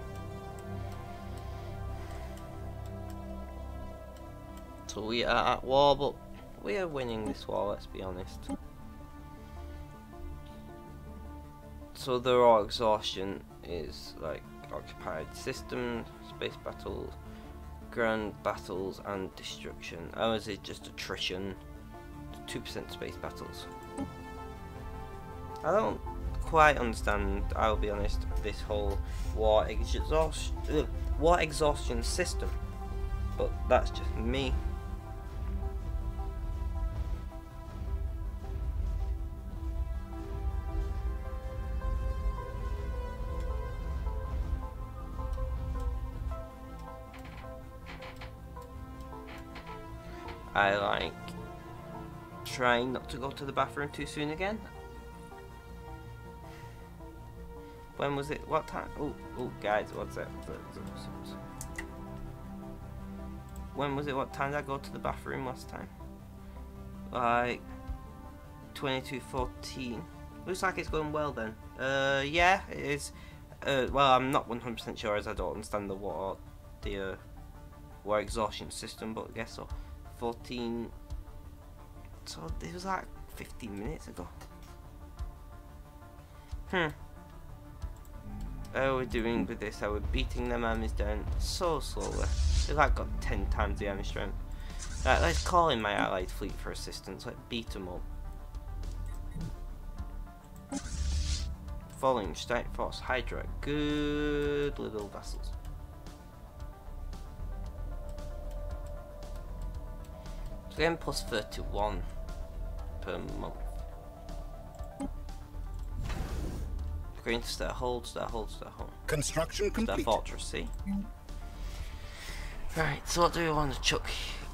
So we are at war, but we are winning this war, let's be honest. So the raw exhaustion is like occupied systems, space battles, ground battles, and destruction. Ours is just attrition. 2% space battles. I don't quite understand, I'll be honest, this whole war exhaustion system, but that's just me. I like trying not to go to the bathroom too soon again. When was it? What time? Oh, guys, what's that? When was it? What time did I go to the bathroom last time? Like 22:14. Looks like it's going well then. Yeah, it is. Well, I'm not 100% sure as I don't understand the war exhaustion system, but I guess so. 14. So it was like 15 minutes ago. How are we doing with this? How we're beating them enemies down so slowly. They've like got 10 times the enemy strength. Right, let's call in my allied fleet for assistance. Let's beat them up. Following Strike Force Hydra. Good little vessels. So getting plus 31 per month. Going to start hold. Construction complete. Start fortress, see? Right, so what do we want to chuck?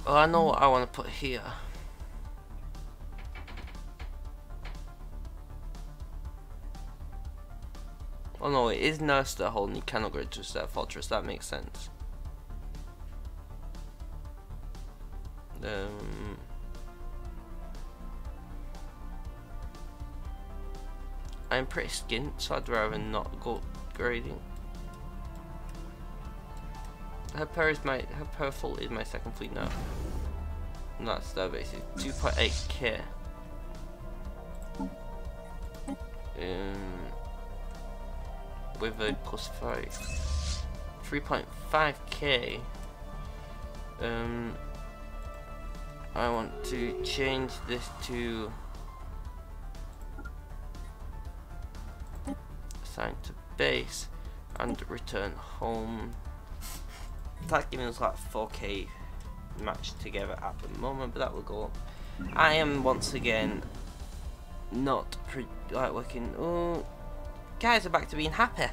Well, I know what I want to put here. Oh no, it is now start hold and you cannot go to start fortress, that makes sense. I'm pretty skint, so I'd rather not go grading. How powerful is my second fleet now? And that's their basic 2.8k. With a plus 5, 3.5k. I want to change this to assign to base and return home. That's giving us like 4k matched together at the moment, but that will go up. I am once again not working. Oh, guys are back to being happy,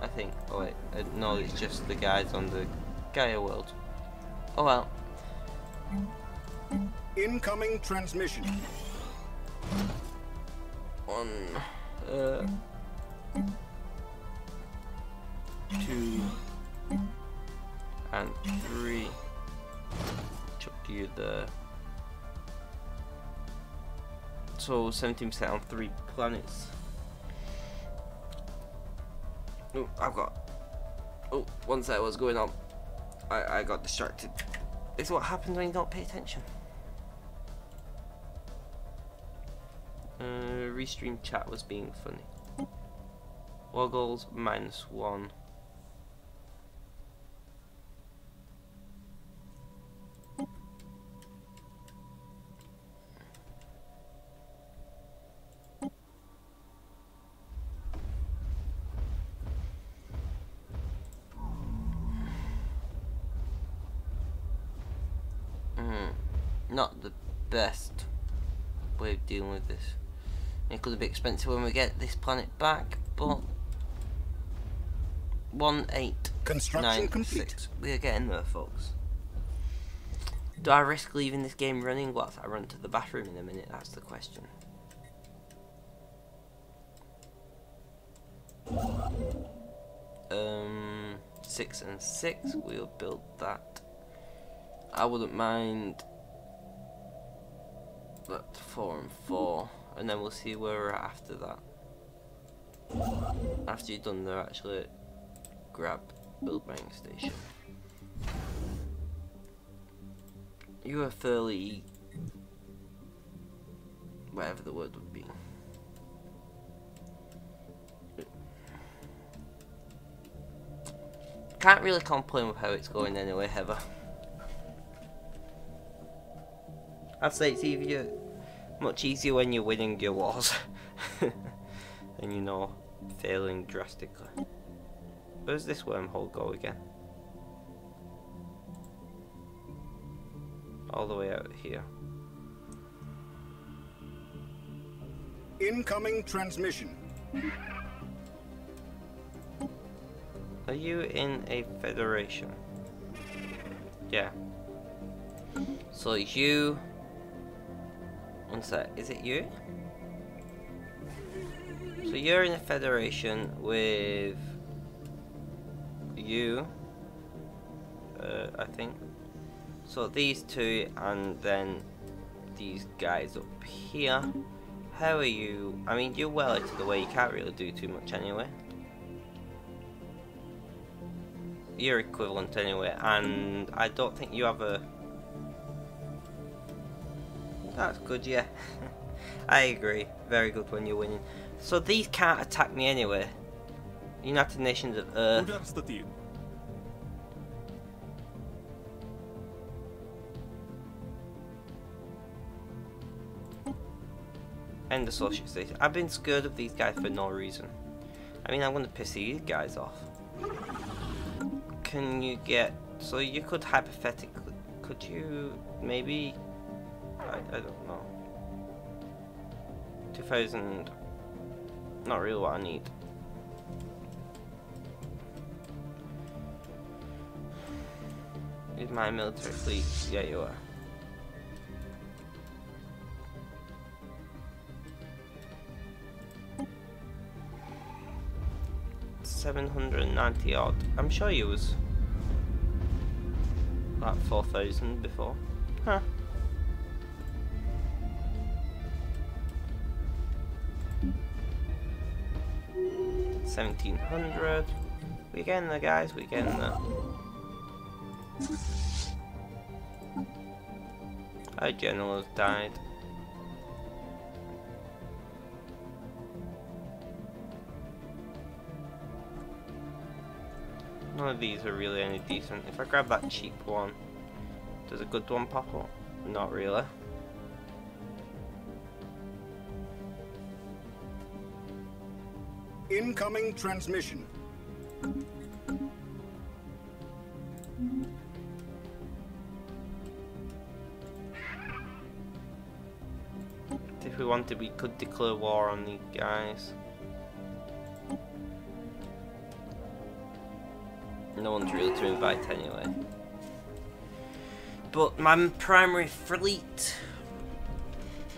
I think. Oh wait, no, it's just the guys on the Gaia world. Oh well. Incoming transmission. 1, 2, and 3. Chuck you there. So 17% on 3 planets. Oh, I've got. Oh, one sec, what's going on? I got distracted. It's what happens when you don't pay attention. Restream chat was being funny. Woggles -1. Not the best way of dealing with this. It could be expensive when we get this planet back, but 1896. We are getting there, folks. Do I risk leaving this game running whilst I run to the bathroom in a minute? That's the question. Um, 6 and 6. We'll build that. I wouldn't mind that 4 and 4, and then we'll see where we're at after that. After you've done there, actually grab build mining station. You are fairly, whatever the word would be. Can't really complain with how it's going anyway, Heather. I'd say it's much easier when you're winning your wars. and you know, failing drastically. Where's this wormhole go again? All the way out here. Incoming transmission. Are you in a federation? Yeah. So you... One sec, is it you? So you're in a federation with... you. I think. So these two and then these guys up here. How are you? I mean, you're well out of the way, you can't really do too much anyway. You're equivalent anyway, and I don't think you have a... That's good, yeah. I agree. Very good when you're winning. So these can't attack me anyway. United Nations of Earth. And the Associate Station. I've been scared of these guys for no reason. I mean, I'm going to piss these guys off. Can you get... So you could hypothetically... Could you maybe... I don't know. 2000... Not really what I need. Is my military fleet? Yeah, you are. $790 odd. I'm sure you was like 4,000 before. Huh. $1,700. We're getting there, guys. We're getting there. Our general has died. None of these are really any decent. If I grab that cheap one, does a good one pop up? Not really. Incoming transmission. If we wanted, we could declare war on these guys. No one's really to invite anyway. But my primary fleet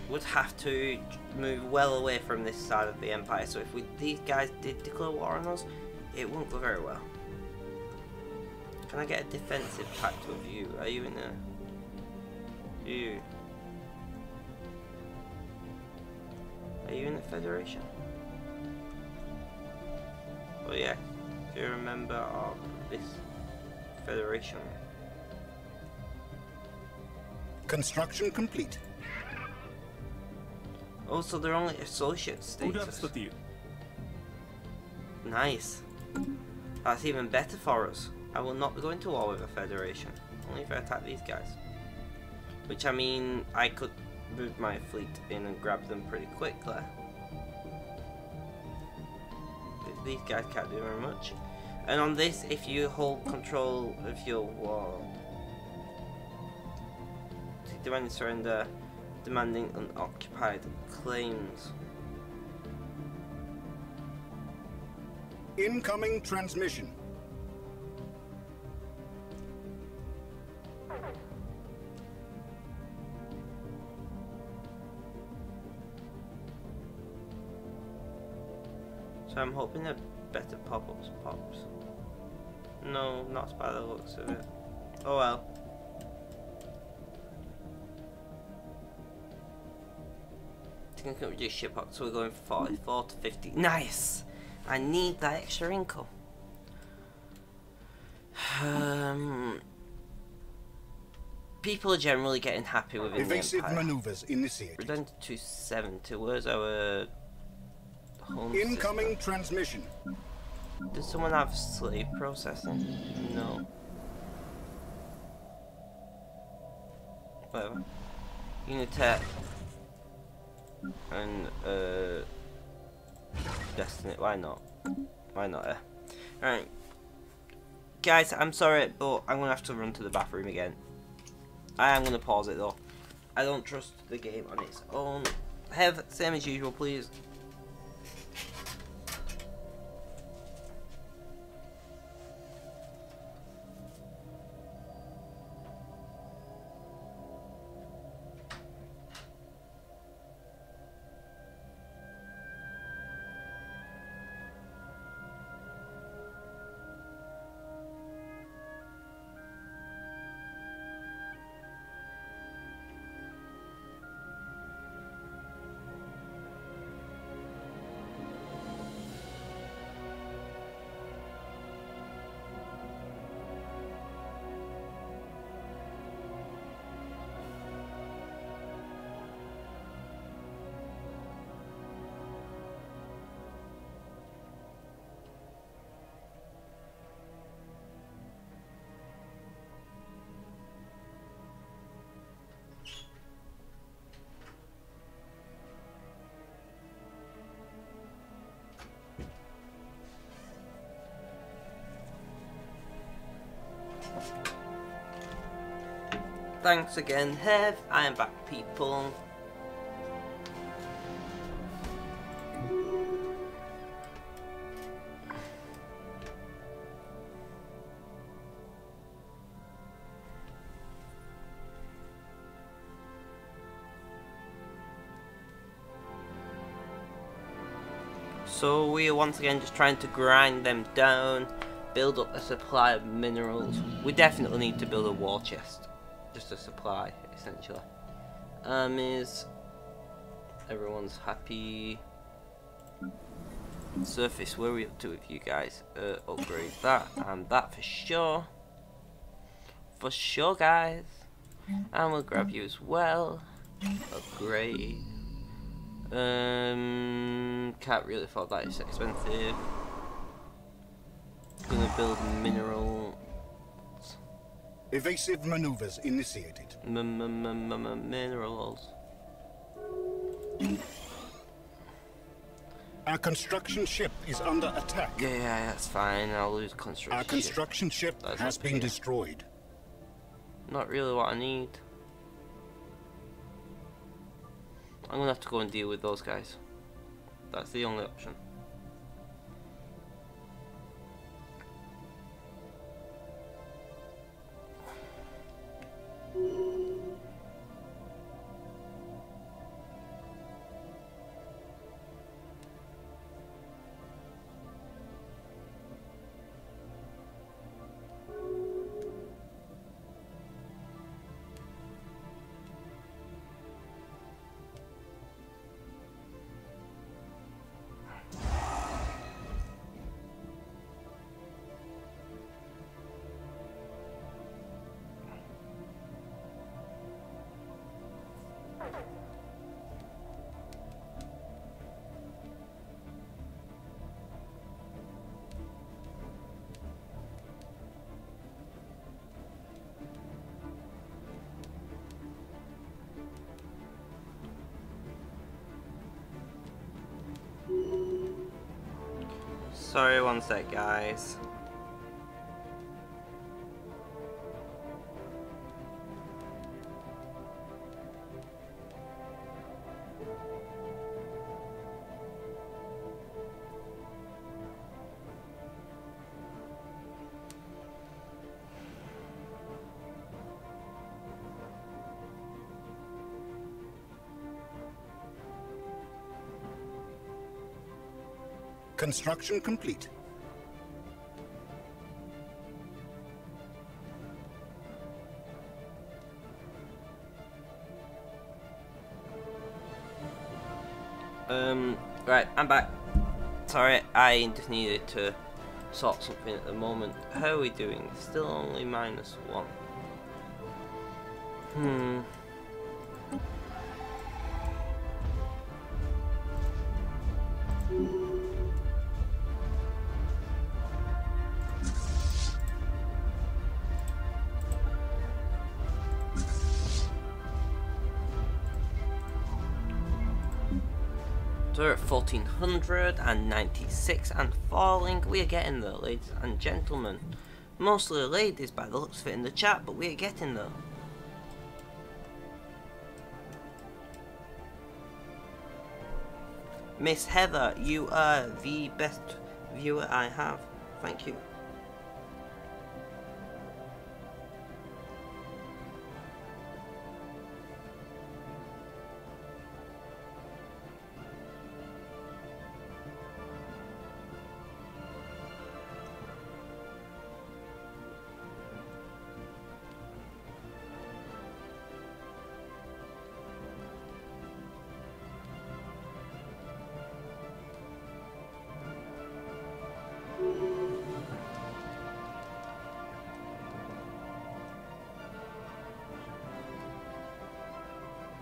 would have to move well away from this side of the Empire. So if these guys did declare war on us, it wouldn't go very well. Can I get a defensive pact with you? Are you in a... Are you in the Federation? Oh yeah, do you remember of this Federation? Construction complete. Oh, so they're only associate status. Nice. That's even better for us. I will not be going to war with a Federation. Only if I attack these guys. Which, I mean, I could move my fleet in and grab them pretty quickly. These guys can't do very much. And on this, if you hold control of your war, demanding surrender, demanding unoccupied claims. Incoming transmission. So I'm hoping a better pop-ups pops. No, not by the looks of it. Oh well. I think I can reduce ship up, so we're going from 44 to 50. Nice! I need that extra income. People are generally getting happy within Evasive the Empire. maneuvers initiated. We're down to 270. Where's our home Incoming system? transmission. Does someone have slave processing? No. Whatever. Unitech. And Destiny. Why not? Why not? Alright. Guys, I'm sorry, but I'm going to have to run to the bathroom again. I am going to pause it though. I don't trust the game on its own. Have same as usual, please. Thanks again, Hev. I am back, people. So we are once again just trying to grind them down, build up a supply of minerals. We definitely need to build a war chest. Just a supply, essentially. Is everyone's happy? Surface, where are we up to with you guys? Upgrade that and that for sure. For sure, guys. And we'll grab you as well. Upgrade. Can't really afford that, it's expensive. Gonna build mineral. Evasive maneuvers initiated. Minerals. Our construction ship is under attack. Yeah, that's fine. I'll lose construction. Our construction ship has been destroyed. Not really what I need. I'm gonna have to go and deal with those guys. That's the only option. Sorry, one sec, guys. Construction complete. Right, I'm back. Sorry, I just needed to sort something at the moment. How are we doing? Still only -1. So we're at 1496 and falling. We are getting there, ladies and gentlemen. Mostly ladies by the looks of it in the chat, but we are getting there. Miss Heather, you are the best viewer I have. Thank you.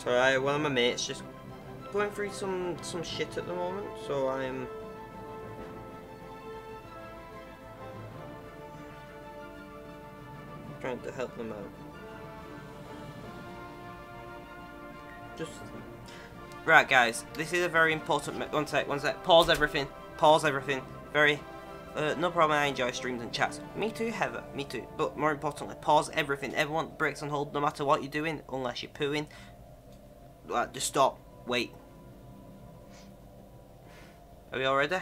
So one of my mates just going through some shit at the moment, so I'm trying to help them out. Just right, guys. This is a very important. One sec. Pause everything. Pause everything. Very. No problem. I enjoy streams and chats. Me too, Heather. Me too. But more importantly, pause everything. Everyone breaks on hold, no matter what you're doing, unless you're pooing. Just stop. Wait. Are we all ready?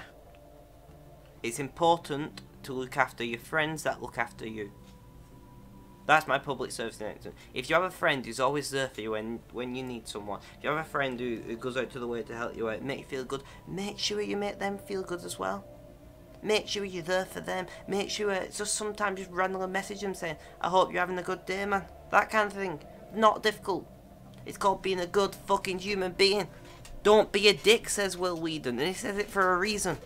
It's important to look after your friends that look after you. That's my public service announcement. If you have a friend who's always there for you when you need someone, if you have a friend who goes out to the way to help you out, make you feel good, make sure you make them feel good as well. Make sure you're there for them. Make sure it's just sometimes just randomly message them saying, I hope you're having a good day, man. That kind of thing. Not difficult. It's called being a good fucking human being. Don't be a dick, says Will Whedon, and he says it for a reason.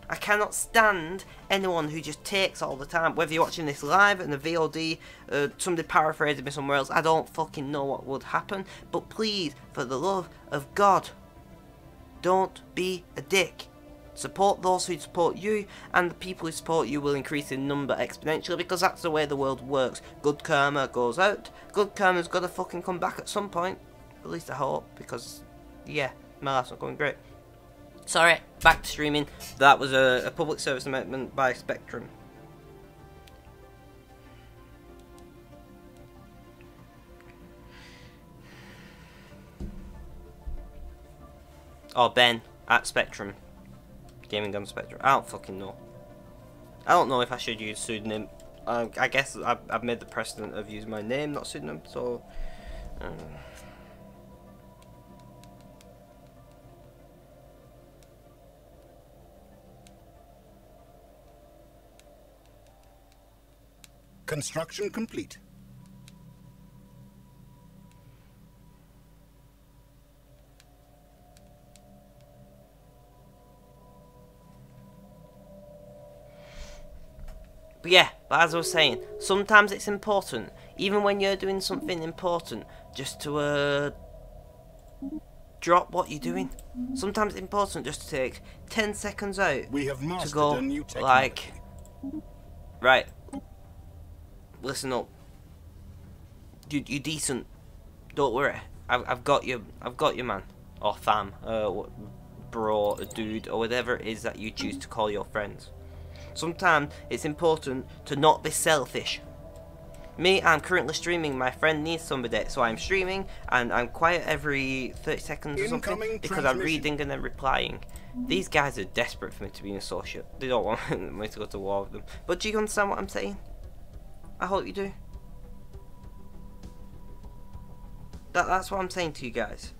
I cannot stand anyone who just takes all the time. Whether you're watching this live in the VOD, somebody paraphrasing me somewhere else, I don't fucking know what would happen. But please, for the love of God, don't be a dick. Support those who support you, and the people who support you will increase in number exponentially, because that's the way the world works. Good karma goes out. Good karma's got to fucking come back at some point. At least I hope, because, yeah, my life's not going great. Sorry, back to streaming. That was a public service amendment by Spectrum. Oh, Ben, at Spectrum. Gaming on Spectrum. I don't fucking know. I don't know if I should use pseudonym. I guess I've made the precedent of using my name, not pseudonym, so... Construction complete. But yeah, as I was saying, sometimes it's important, even when you're doing something important, just to drop what you're doing. Sometimes it's important just to take 10 seconds out to go, like, right, listen up, you're decent, don't worry, I've got you, man, or fam, bro, dude, or whatever it is that you choose to call your friends. Sometimes it's important to not be selfish. Me, I'm currently streaming, my friend needs somebody, so I'm streaming and I'm quiet every 30 seconds or something because I'm reading and then replying. These guys are desperate for me to be an associate. They don't want me to go to war with them. But do you understand what I'm saying? I hope you do. That's what I'm saying to you guys.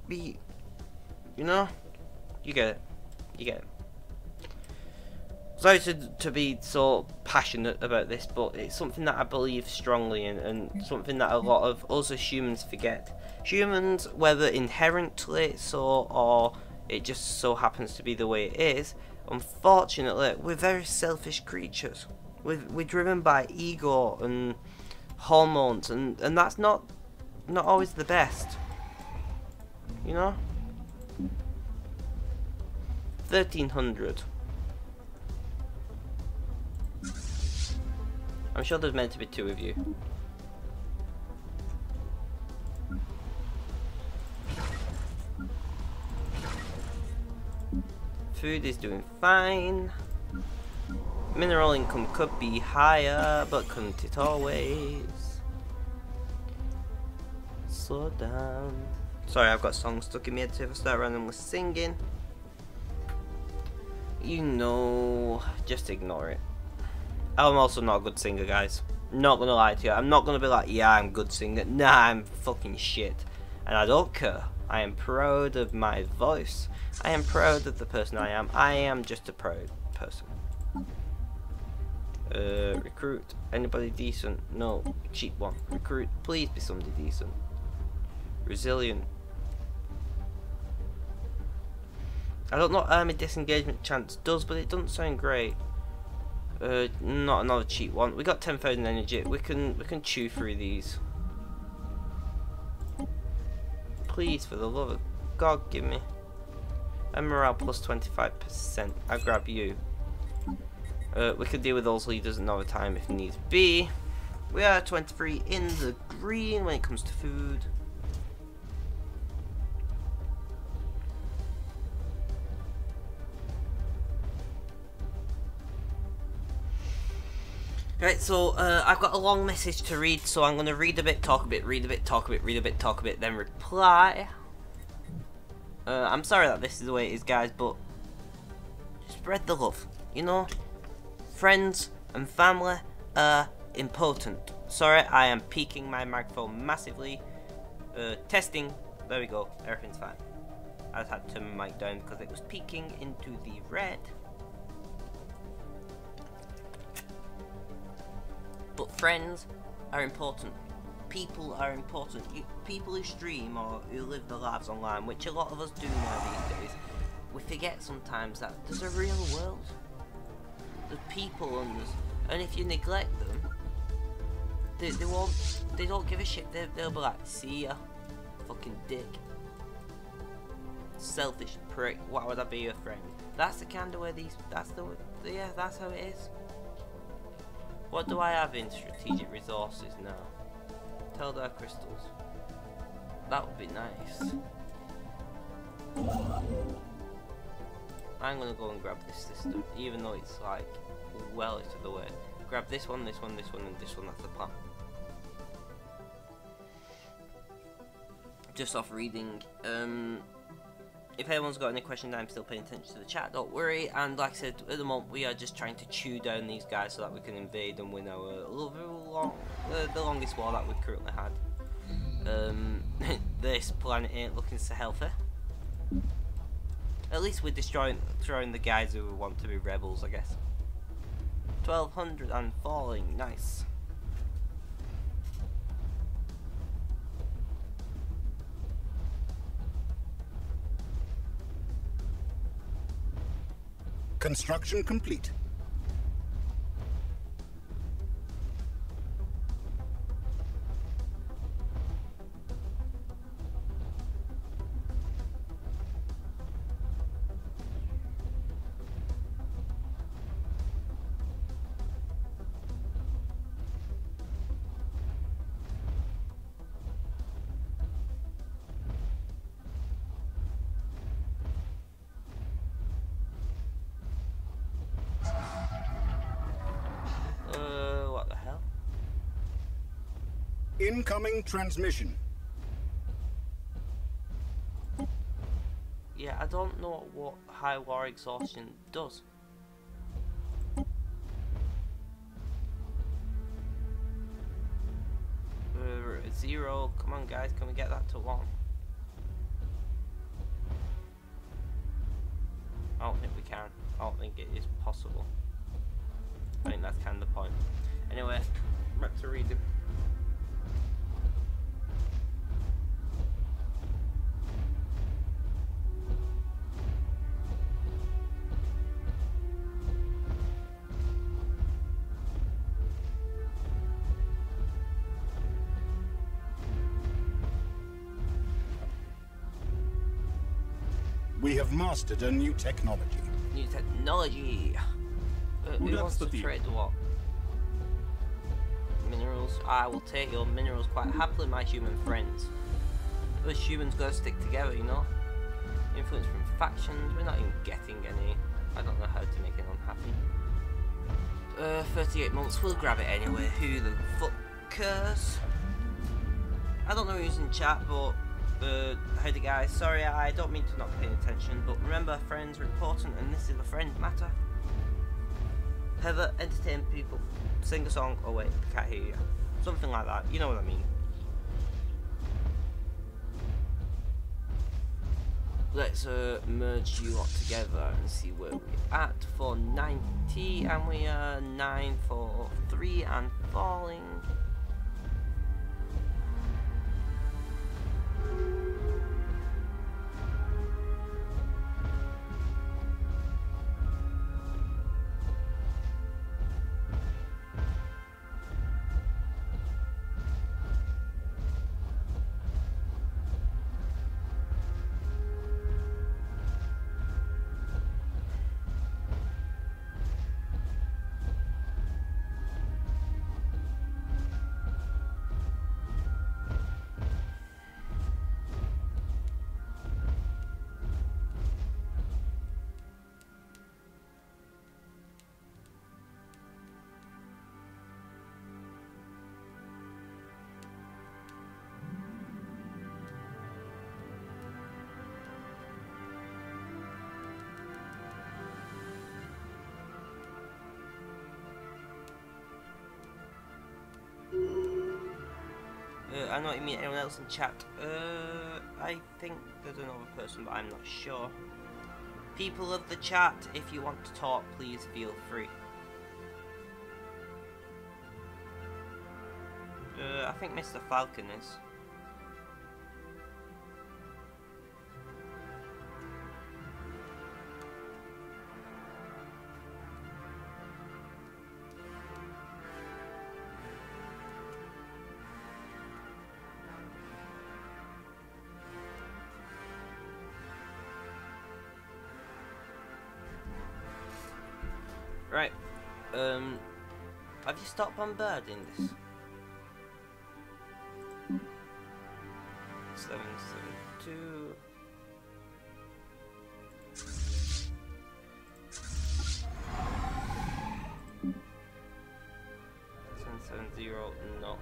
You know? You get it. You get it. Sorry to be so passionate about this, but it's something that I believe strongly in, and something that a lot of us as humans forget. Humans, whether inherently so or it just so happens to be the way it is, unfortunately, we're very selfish creatures. We're driven by ego and hormones, and that's not always the best. You know? 1300. I'm sure there's meant to be two of you. Food is doing fine. Mineral income could be higher, but couldn't it always? Slow down. Sorry, I've got songs stuck in my head, so if I start randomly singing, you know, just ignore it. I'm also not a good singer, guys. Not gonna lie to you. I'm not gonna be like, yeah, I'm a good singer. Nah, I'm fucking shit. And I don't care. I am proud of my voice. I am proud of the person I am. I am just a proud person. Recruit. Anybody decent? No. Cheap one. Recruit. Please be somebody decent. Resilient. I don't know what army disengagement chance does, but it doesn't sound great. Not another cheap one. We got 10,000 energy. We can chew through these. Please, for the love of God, give me. And morale plus 25%. I'll grab you. We could deal with those leaders another time if needs be. We are 23 in the green when it comes to food. Right, so I've got a long message to read, so I'm going to read a bit, talk a bit, read a bit, talk a bit, read a bit, talk a bit, then reply. I'm sorry that this is the way it is, guys, but spread the love, you know? Friends and family are important. Sorry, I am peaking my microphone massively. Testing, there we go, everything's fine. I just had to turn my mic down because it was peaking into the red. But friends are important. People are important. People who stream or who live their lives online, which a lot of us do now these days, we forget sometimes that there's a real world. There's people and if you neglect them, they don't give a shit. They'll be like, see ya, fucking dick, selfish prick. Why would I be your friend? That's the kind of way that's how it is. What do I have in strategic resources now? Teldar crystals. That would be nice. I'm gonna go and grab this system, even though it's like well out of the way. Grab this one, this one, this one, and this one. That's the plan. Just off reading. If anyone's got any questions, I'm still paying attention to the chat, don't worry. And like I said, at the moment we are just trying to chew down these guys so that we can invade and win our the longest war that we've currently had. This planet ain't looking so healthy. At least we're destroying the guys who want to be rebels, I guess. 1200 and falling, nice. Construction complete. What the hell? Incoming transmission. Yeah, I don't know what high war exhaustion does. We're at 0. Come on, guys, can we get that to 1? I don't think we can. I don't think it is possible. I think that's kind of the point. Anyway, back to reading. We have mastered a new technology. New technology. Who wants to trade what? Minerals. I will take your minerals quite happily, my human friends. Us humans gotta stick together, you know? Influence from factions. We're not even getting any. I don't know how to make anyone happy. 38 months. We'll grab it anyway. Who the fuck cares? I don't know who's in chat, but howdy guys. Sorry, I don't mean to not pay attention, but remember, friends are important, and this is a friend matter. Heather, entertain people, sing a song. Oh wait, I can't hear you. Something like that. You know what I mean. Let's merge you lot together and see where we're at for 90, and we are 9 for 3 and falling. I know what you mean. Anyone else in chat? I think there's another person, but I'm not sure. People of the chat, if you want to talk, please feel free. I think Mr. Falcon is. Right, have you stopped bombarding this? 772. No.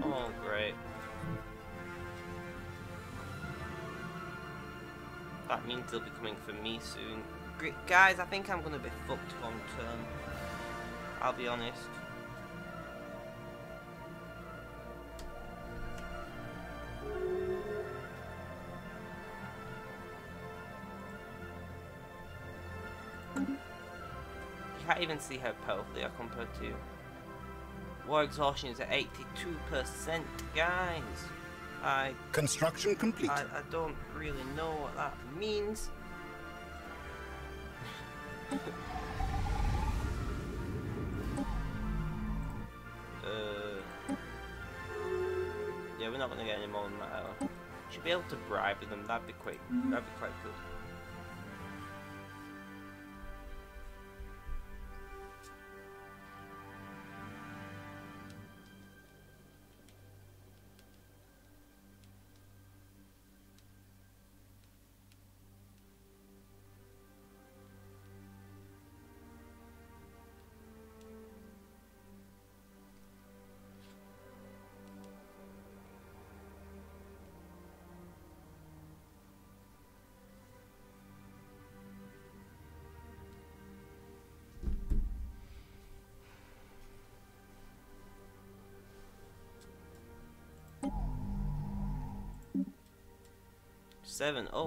Oh, great. That means they'll be coming for me soon. Great. Guys, I think I'm gonna be fucked long term. I'll be honest. You can't even see how powerful they are compared to. War exhaustion is at 82%, guys. Construction complete. I don't really know what that means. Yeah, we're not gonna get any more than that hour. Should be able to bribe them. That'd be quite good.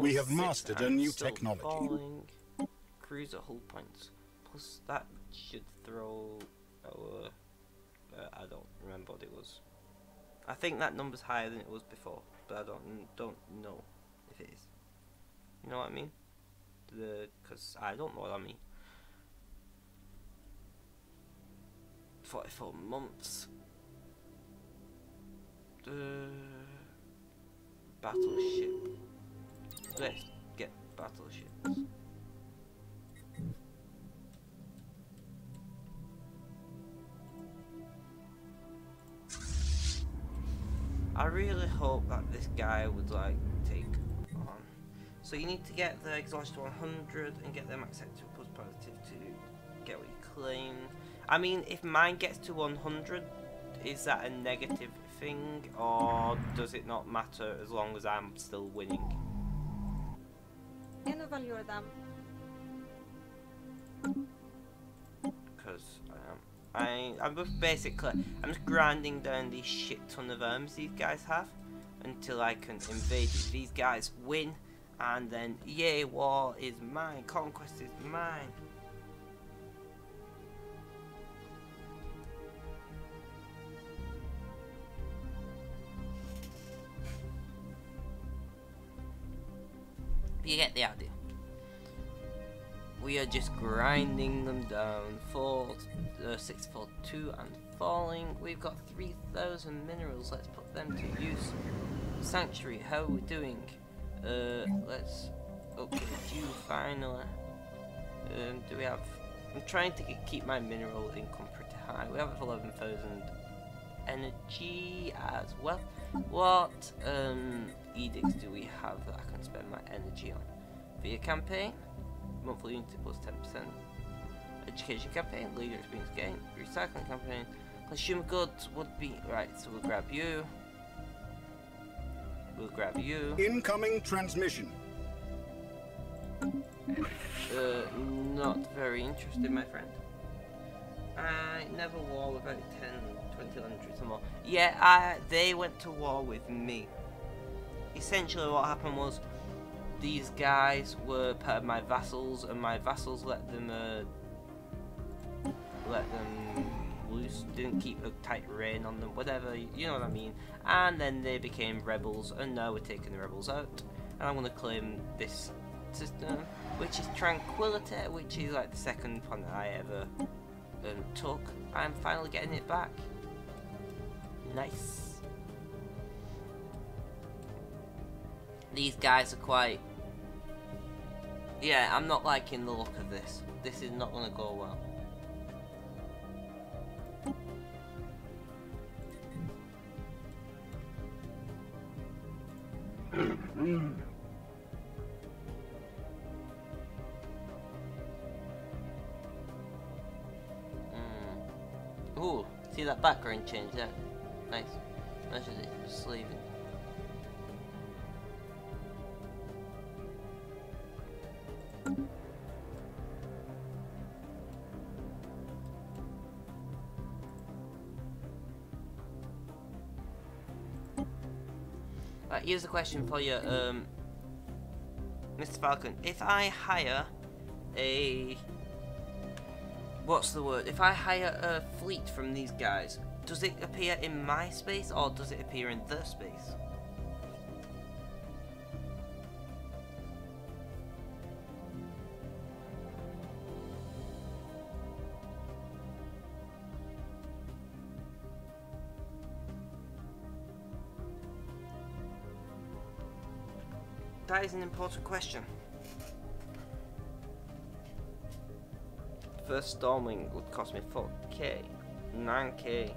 We have mastered a new technology. Falling. Cruiser hull points. Plus that should throw our... I don't remember what it was. I think that number's higher than it was before, but I don't know if it is. You know what I mean? Because I don't know what I mean. 44 months. Battleship. Let's get battleships. hope that this guy would like take on. So you need to get the exhaust to 100 and get them accepted plus positive to get what you claim. I mean, if mine gets to 100, is that a negative thing, or does it not matter as long as I'm still winning? Because I'm just basically, I'm just grinding down these shit ton of arms these guys have until I can invade. These guys win, and then yay, war is mine, conquest is mine. You get the idea. We are just grinding them down. 642 and falling. We've got 3,000 minerals. Let's put them to use. Sanctuary, how are we doing? Let's upgrade you finally. Do we have? I'm trying to keep my mineral income pretty high. We have 11,000 energy as well. What edicts do we have that I can spend my energy on? Via campaign, monthly unity plus 10%. Education campaign, leader experience gain. Recycling campaign, consumer goods would be right. So we'll grab you. We'll grab you. Incoming transmission. Not very interested, my friend. I never war with like 10, 20 hundreds or more. Yeah, they went to war with me. Essentially what happened was these guys were part of my vassals, and my vassals let them loose, didn't keep a tight rein on them, whatever, you know what I mean. And then they became rebels, and now we're taking the rebels out. And I'm going to claim this system, which is Tranquility, which is like the second planet I ever took. I'm finally getting it back. Nice. These guys are quite... Yeah, I'm not liking the look of this. This is not going to go well. Ooh, see that background change there? Nice. Measure it, just leaving. Right, here's a question for you, Mr. Falcon. If I hire a... What's the word? If I hire a fleet from these guys, does it appear in my space or does it appear in their space? That is an important question. First storming would cost me 4k, 9k,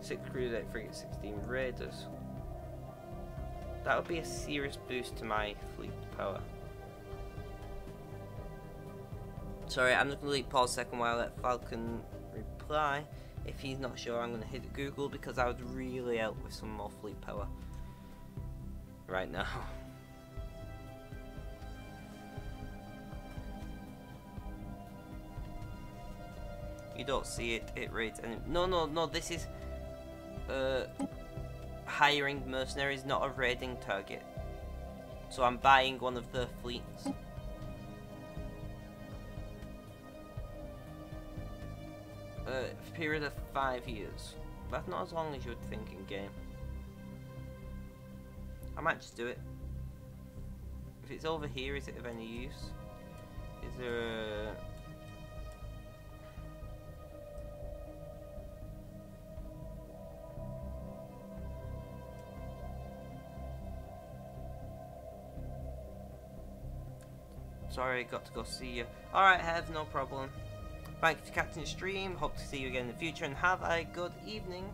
6 cruise 8 frigates, 16 raiders. That would be a serious boost to my fleet power. Sorry, I'm just going to pause a second while I let Falcon reply. If he's not sure, I'm going to hit Google because I would really help with some more fleet power right now. You don't see it, it raids any... No, this is hiring mercenaries, not a raiding target. So I'm buying one of their fleets. Period of 5 years. That's not as long as you would think in game. I might just do it. If it's over here, is it of any use? Is there a... Sorry, got to go see you. Alright, Hev, no problem. Thank you for catching the stream. Hope to see you again in the future and have a good evening.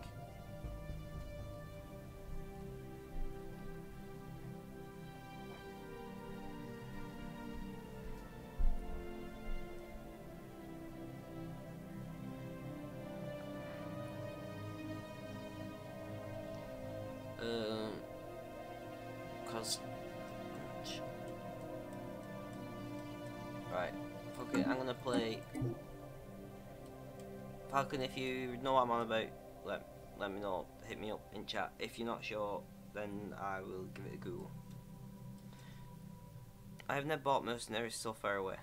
us. Right, fuck it, I'm gonna play Falcon. If you know what I'm on about, let me know, hit me up in chat. If you're not sure, then I will give it a Google. I have never bought Mercenaries so far away.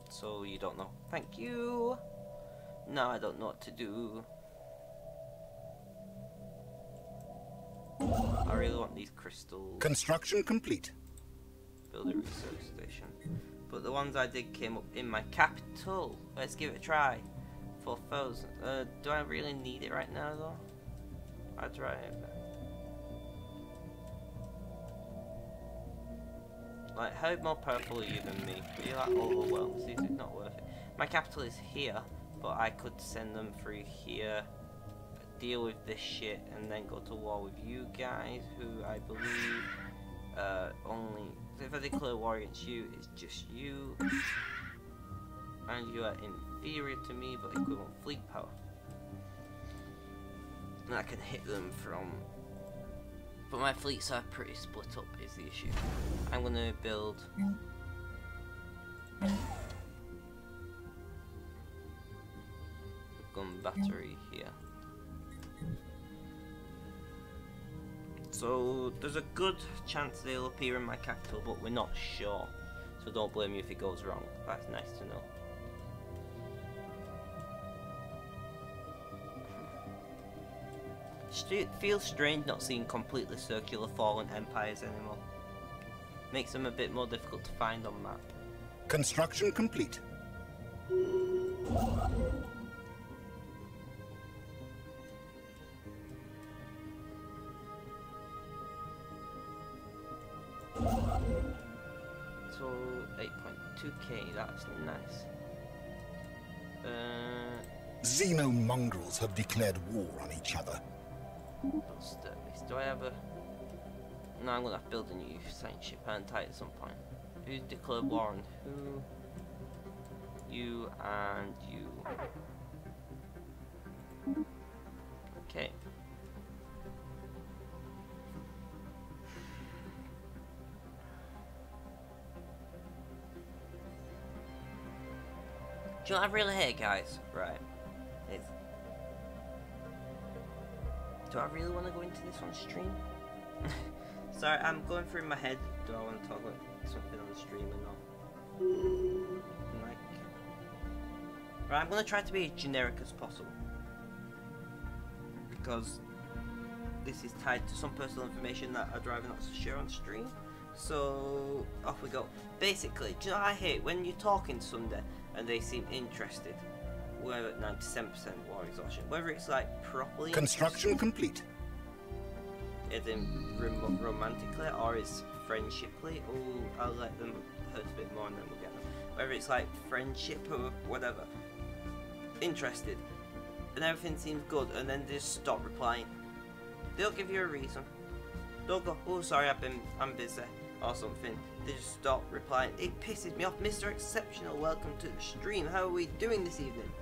So you don't know. Thank you! Now I don't know what to do. I really want these crystals. Construction complete. Build a research station. But the ones I did came up in my capital. Let's give it a try. 4,000. Do I really need it right now though? I'll try it. Like, how more powerful are you than me? Are you like overwhelmed? See, it's not worth it. My capital is here, but I could send them through here, deal with this shit, and then go to war with you guys, who I believe only. So if I declare war against you, it's just you, and you are inferior to me, but equivalent fleet power. And I can hit them from. But my fleets are pretty split up is the issue. I'm gonna build a gun battery here. So there's a good chance they'll appear in my capital, but we're not sure. So don't blame me if it goes wrong. That's nice to know. It feels strange not seeing completely circular fallen empires anymore. Makes them a bit more difficult to find on map. Construction complete. So 8.2k, that's nice. Xenomongrels have declared war on each other. Stellaris. Do I have a... No, I'm gonna have to build a new science ship, aren't I, at some point? Who's declared war on who? You and you. Okay. Do you know what I really hate, guys? Right. It's... Do I really want to go into this on stream? Sorry, I'm going through my head. Do I want to talk about something on the stream or not? Like... Right, I'm going to try to be as generic as possible. Because this is tied to some personal information that I'd rather not share on stream. So, off we go. Basically, do you know what I hate? When you're talking to somebody and they seem interested. We're at 97% war exhaustion. Whether it's like properly construction complete. As in romantically or is friendshiply, I'll let them hurt a bit more and then we'll get them. Whether it's like friendship or whatever. Interested. And everything seems good and then they just stop replying. They'll give you a reason. They'll go, oh sorry I'm busy or something. They just stop replying. It pisses me off. Mr. Exceptional, welcome to the stream. How are we doing this evening?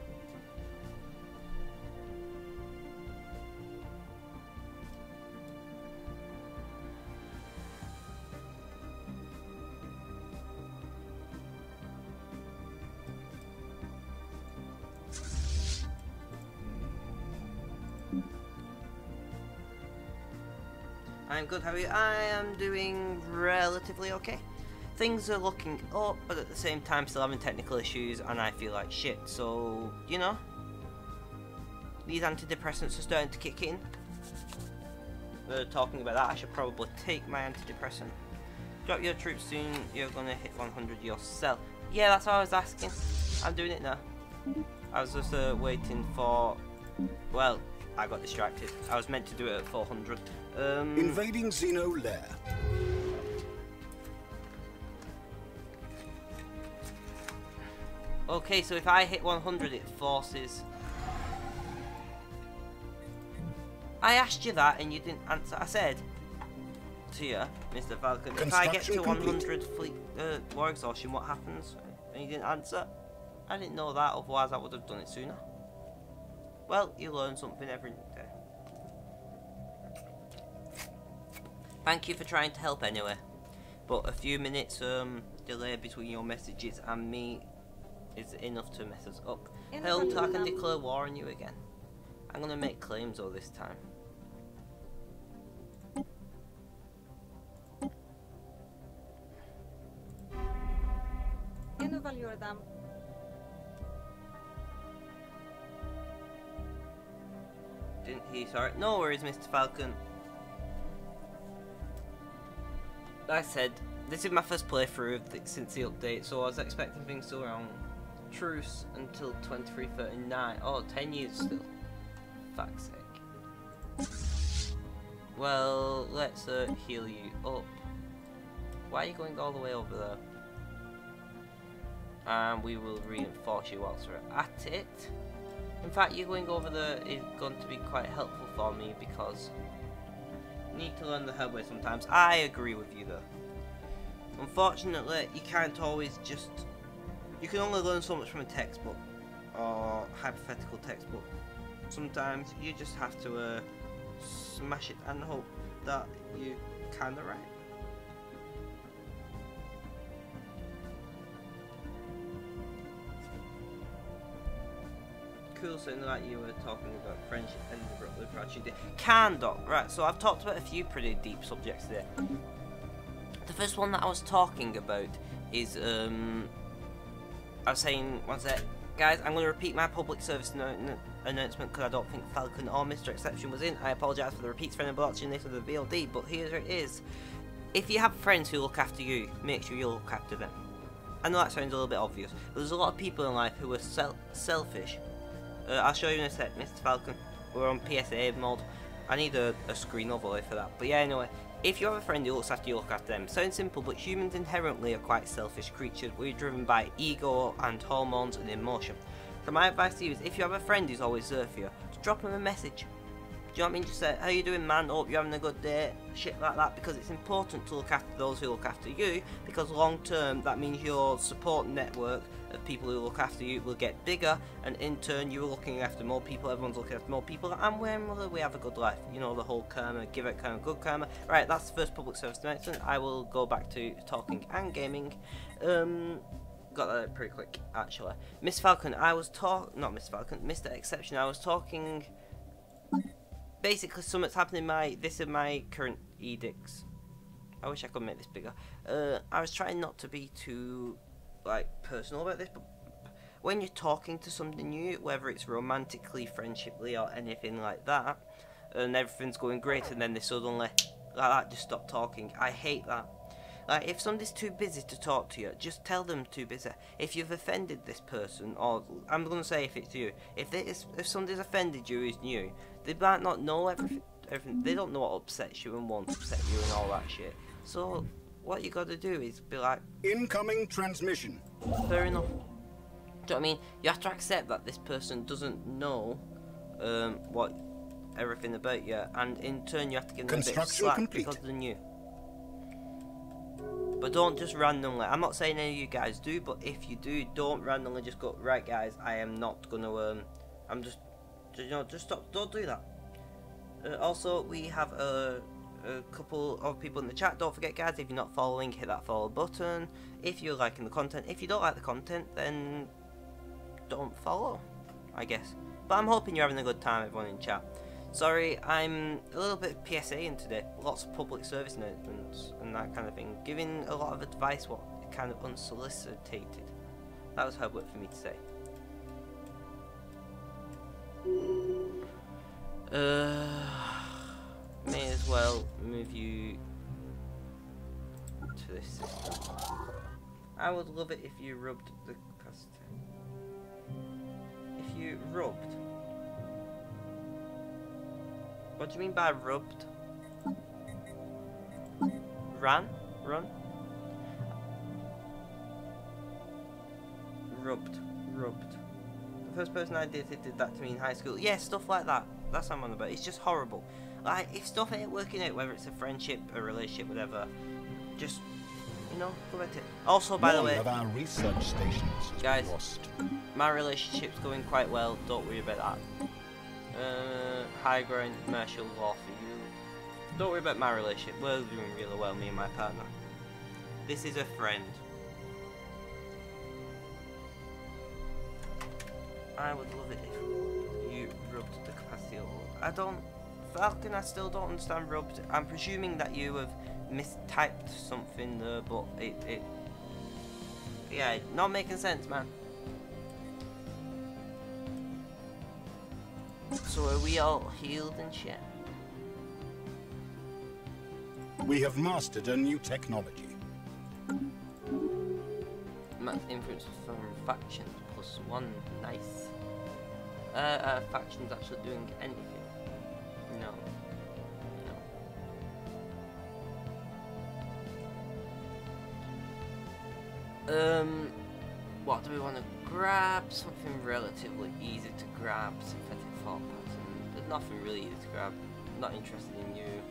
I'm good, how are you? I am doing relatively okay. Things are looking up, but at the same time still having technical issues and I feel like shit, so, you know. These antidepressants are starting to kick in. Talking about that, I should probably take my antidepressant. Drop your troops soon, you're gonna hit 100 yourself. Yeah, that's what I was asking. I'm doing it now. I was just waiting for... Well, I got distracted. I was meant to do it at 400. Invading Xeno lair. Okay, so if I hit 100, it forces... I asked you that and you didn't answer. I said to you, Mr. Falcon, if I get to 100 fleet war exhaustion, what happens? And you didn't answer. I didn't know that, otherwise I would have done it sooner. Well, you learn something every day. Thank you for trying to help anyway. But a few minutes delay between your messages and me is enough to mess us up. Hell, I can declare war on you again. I'm gonna make claims all this time. Didn't he? Sorry. No worries, Mr. Falcon. Like I said, this is my first playthrough since the update, so I was expecting things to around truce until 2339. Oh, 10 years still. Fuck's sake. Well, let's heal you up. Why are you going all the way over there? And we will reinforce you whilst we're at it. In fact, you going over there is going to be quite helpful for me because you need to learn the hard way sometimes. I agree with you though. Unfortunately, you can't always just... You can only learn so much from a textbook or hypothetical textbook. Sometimes you just have to smash it and hope that you kind of right. Cool, so like you were talking about friendship and abruptly fractured. Kinda, right, so I've talked about a few pretty deep subjects there. The first one that I was talking about is, I was saying, one sec, guys, I'm going to repeat my public service announcement because I don't think Falcon or Mr. Exception was in. I apologise for the repeats for anyone watching this with the VOD, but here it is. If you have friends who look after you, make sure you look after them. I know that sounds a little bit obvious, but there's a lot of people in life who are selfish. I'll show you in a sec, Mr. Falcon. We're on PSA mode. I need a screen overlay for that. But yeah, anyway, if you have a friend who looks after you, look after them. Sounds simple, but humans inherently are quite selfish creatures. We're driven by ego and hormones and emotion. So my advice to you is, if you have a friend who's always there for you, just drop them a message. Do you know what I mean? Just say, how you doing, man? Hope you're having a good day. Shit like that, because it's important to look after those who look after you, because long term, that means your support network of people who look after you will get bigger, and in turn, you're looking after more people, everyone's looking after more people, and we have a good life. You know, the whole karma, give out karma, good karma. Right, that's the first public service announcement. I will go back to talking and gaming. Got that pretty quick, actually. Miss Falcon, not Miss Falcon, Mr. Exception, I was talking... Basically, something's happening this is my current edicts. I wish I could make this bigger. I was trying not to be too, like, personal about this, but when you're talking to somebody new, whether it's romantically, friendshiply, or anything like that, and everything's going great, and then they suddenly, like that, just stop talking. I hate that. Like, if somebody's too busy to talk to you, just tell them too busy. If you've offended this person, or I'm going to say if it's you, if somebody's offended you who's new, they might not know everything. They don't know what upsets you and won't upset you and all that shit. So, what you got to do is be like... Incoming transmission. Fair enough. Do you know what I mean? You have to accept that this person doesn't know what everything about you, and in turn you have to give them a bit of slack because they're new. But don't just randomly, I'm not saying any of you guys do, but if you do, don't randomly just go, right guys, I am not gonna, I'm just, you know, just stop, don't do that. Also, we have a couple of people in the chat. Don't forget guys, if you're not following, hit that follow button. If you're liking the content, if you don't like the content, then don't follow, I guess. But I'm hoping you're having a good time, everyone in chat. Sorry, I'm a little bit PSA-ing today. Lots of public service announcements and that kind of thing. Giving a lot of advice, what kind of unsolicited. That was hard work for me to say. May as well move you to this system. I would love it if you rubbed the capacity. If you rubbed. What do you mean by rubbed? Run? Rubbed. The first person I did that to me in high school. Yeah, stuff like that. That's what I'm on about. It's just horrible. Like, if stuff ain't working out, whether it's a friendship, a relationship, whatever, just, you know, go at it. Also, by the way, of our research stations guys, my relationship's going quite well. Don't worry about that. High ground commercial law for you. Don't worry about my relationship. We're doing really well, me and my partner. This is a friend. I would love it if you rubbed the capacity up. I don't... Falcon, I still don't understand rubbed. I'm presuming that you have mistyped something there, but it... Yeah, not making sense, man. So are we all healed and shit? We have mastered a new technology. Influence from factions +1, nice. Factions actually doing anything? No. What do we want to grab? Something relatively easy to grab. Synthetic thought pattern. There's nothing really easy to grab. Not interested in you.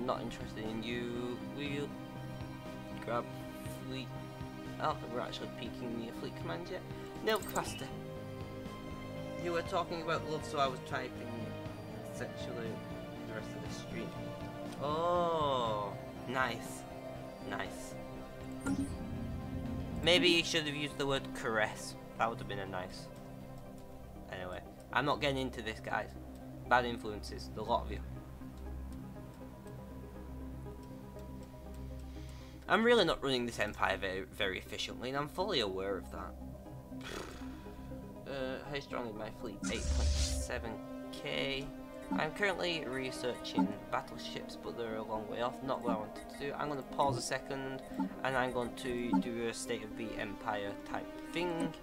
Not interested in you. We'll grab fleet. I don't think we're actually peaking the fleet command yet. Nail capacity. You were talking about love, so I was typing essentially the rest of the stream. Oh, nice. Nice. Maybe you should have used the word caress. That would have been a nice. Anyway, I'm not getting into this, guys. Bad influences, the lot of you. I'm really not running this empire very efficiently, and I'm fully aware of that. How strong is my fleet? 8.7k. I'm currently researching battleships, but they're a long way off. Not what I wanted to do. I'm going to pause a second, and I'm going to do a State of the Empire type thing.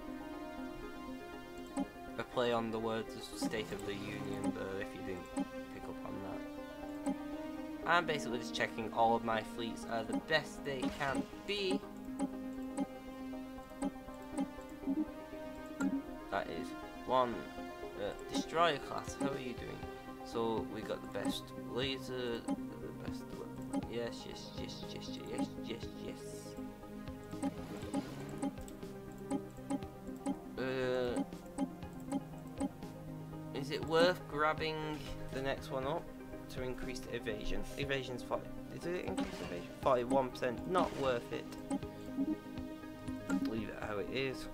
A play on the words of State of the Union, but if you didn't pick up on that. I'm basically just checking all of my fleets are the best they can be. That is one destroyer class. How are you doing? So we got the best laser, the best. Yes. Is it worth grabbing the next one up to increase the evasion? Evasion's 40. Did it increase evasion? 41%. Not worth it. Leave it how it is.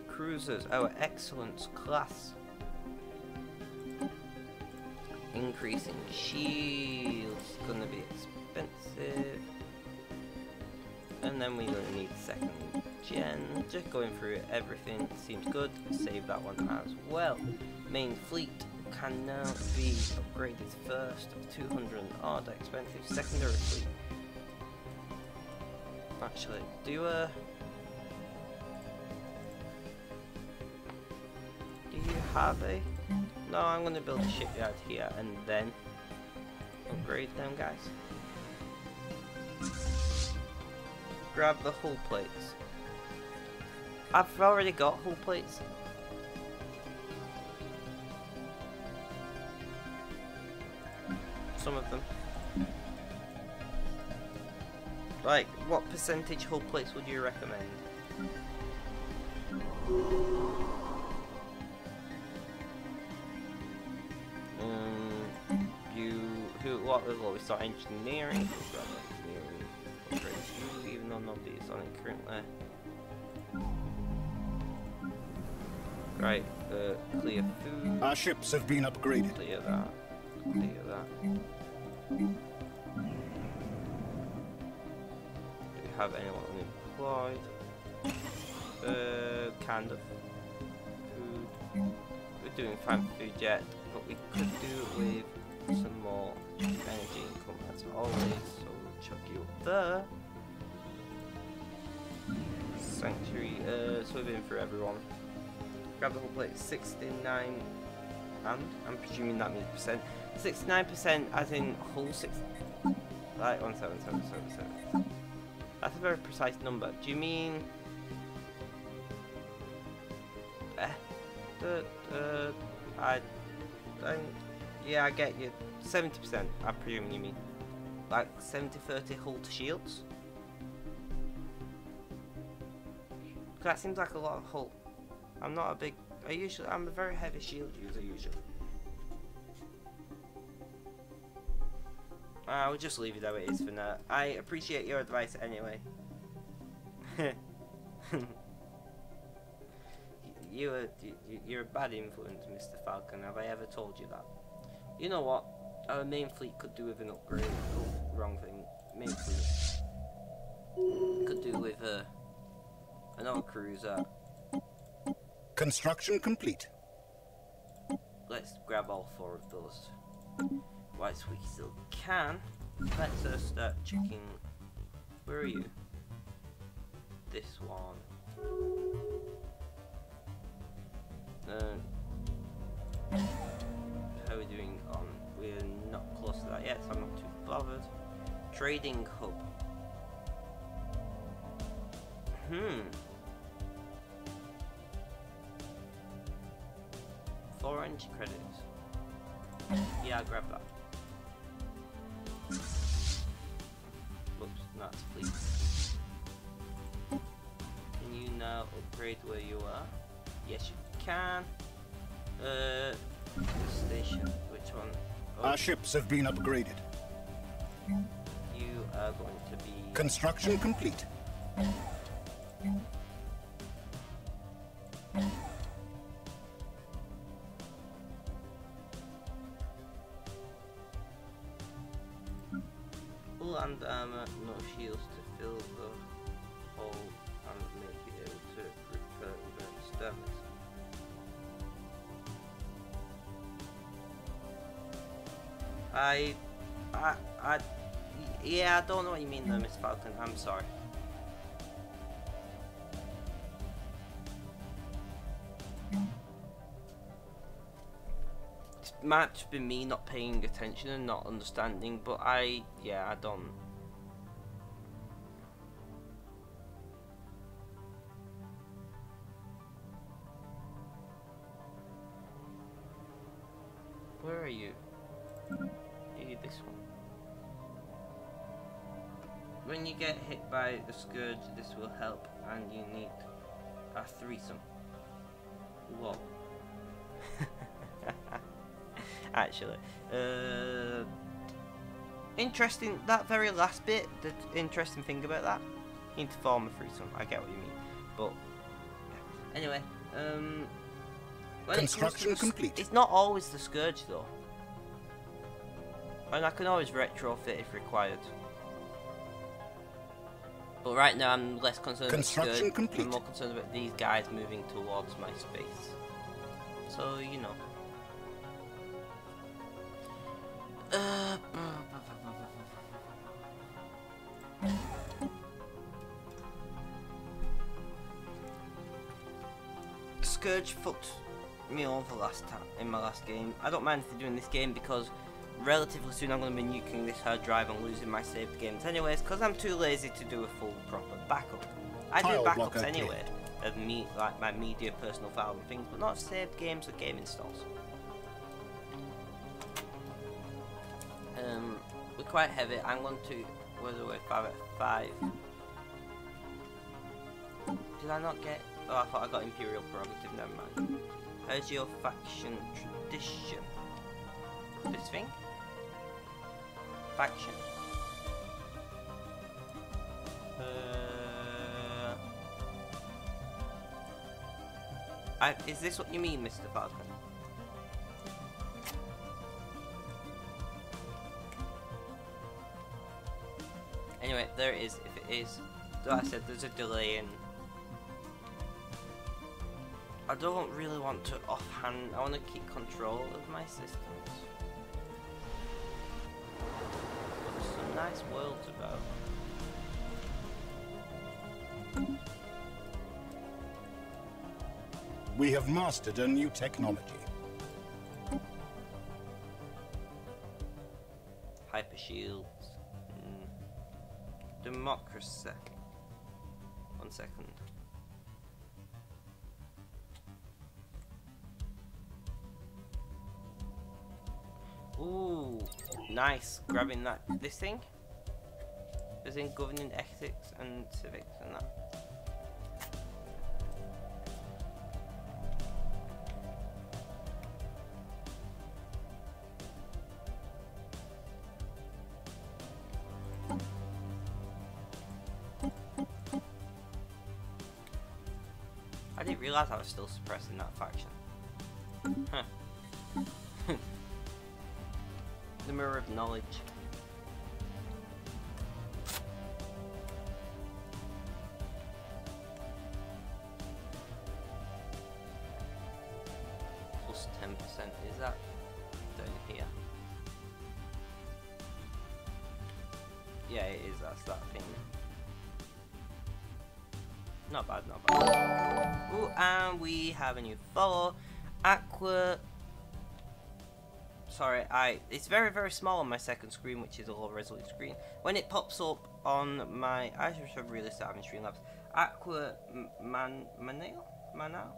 Cruisers, our excellence class. Increasing shields, gonna be expensive. And then we're gonna need second gen. Just going through everything, seems good. Save that one as well. Main fleet can now be upgraded first. 200 odd expensive. Secondary fleet. Actually, do you have a... No, I'm going to build a shipyard here and then upgrade them, guys. Grab the hull plates. I've already got hull plates. Some of them. Like, what percentage hull plates would you recommend? What level we start engineering? Even though nobody is on it currently. Right, clear food. Our ships have been upgraded. Clear that. Clear that. Do we have anyone unemployed? Kind of. Food. We're doing fine food yet, but we could do it with some more energy income as always, so we'll chuck you up there. Sanctuary, so we've been for everyone. Grab the whole plate, 69, and I'm presuming that means percent. 69% as in whole 6. Right, 17777. That's a very precise number. Do you mean... yeah, I get you. 70%, I'm presuming you mean. Like 70-30 hull to shields? That seems like a lot of hull. I'm not a big... I'm a very heavy shield user usually. I'll just leave it how it is for now. I appreciate your advice anyway. You're a bad influence, Mr. Falcon. Have I ever told you that? You know what? Our main fleet could do with an upgrade. Oh, wrong thing. Main fleet could do with another cruiser. Construction complete. Let's grab all 4 of those. Whilst we still can, let's start checking. Where are you? This one. How are we doing on? We're not close to that yet, so I'm not too bothered. Trading hub. 4 energy credits. Yeah, I'll grab that. Whoops, that's fleet. Can you now upgrade where you are? Yes, you can. Station. Which one? Oh. Our ships have been upgraded. You are going to be... Construction complete. Full and armor, no shields to fill the hole and make it able to repair the Stellaris. Yeah, I don't know what you mean there, Miss Falcon. I'm sorry. It might have been me not paying attention and not understanding, but I don't. Where are you? This one. When you get hit by the scourge, this will help, and you need a threesome. Whoa. Actually, interesting. That very last bit. The interesting thing about that, you need to form a threesome. I get what you mean, but yeah. Anyway, Construction complete. It's not always the scourge though. And I can always retrofit if required. But right now I'm less concerned about Scourge. I'm more concerned about these guys moving towards my space. So, you know. Scourge fucked me over last time in my last game. I don't mind if they're doing this game because relatively soon I'm going to be nuking this hard drive and losing my saved games anyways, because I'm too lazy to do a full proper backup. I do backups anyway of like my media, personal files and things, but not saved games or game installs. We're quite heavy. I'm going to whether we're 5 out of 5. Did I not get? Oh, I thought I got Imperial Prerogative. Never mind. How's your faction tradition? This thing? Faction. Is this what you mean, Mr. Falcon? Anyway, there it is. If it is, like I said, there's a delay in. I don't really want to offhand. I want to keep control of my systems. There's some nice worlds about. We have mastered a new technology. Hyper shields. Democracy. 1 second. Ooh, nice. Grabbing that. This thing? As in governing ethics and civics and that. didn't realise I was still suppressing that faction. Huh. The mirror of knowledge. Plus 10%, is that down here? Yeah, it is, that's that thing. Not bad, not bad. Ooh, and we have a new follow. Aqua. Sorry, it's very, very small on my second screen, which is a low resolution screen. When it pops up on my, I should really start having Streamlabs. Aqua Manao?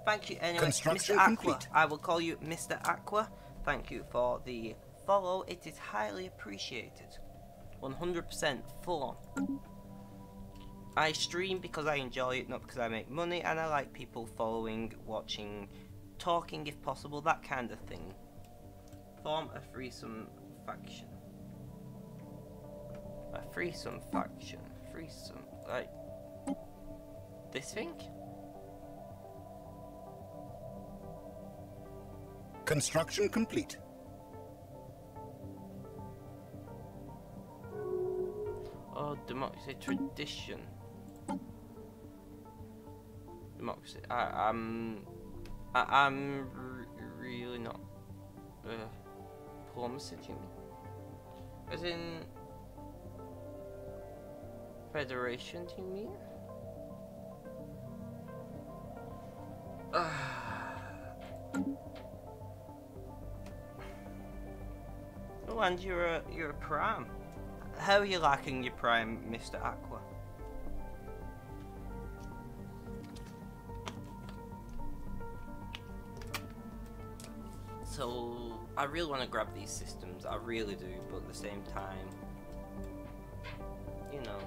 Thank you anyway, Mr. Aqua. Complete. I will call you Mr. Aqua. Thank you for the follow. It is highly appreciated. 100% full on. I stream because I enjoy it, not because I make money, and I like people following, watching, talking if possible, that kind of thing. Form a threesome faction. A threesome faction. Threesome, like this thing? Construction complete. Oh, democracy tradition. Democracy. I'm really not. Diplomacy, do you mean? As in federation, do you mean? Oh, and you're a prime. How are you liking your prime, Mr. Aqua? So, I really want to grab these systems, I really do, but at the same time, you know,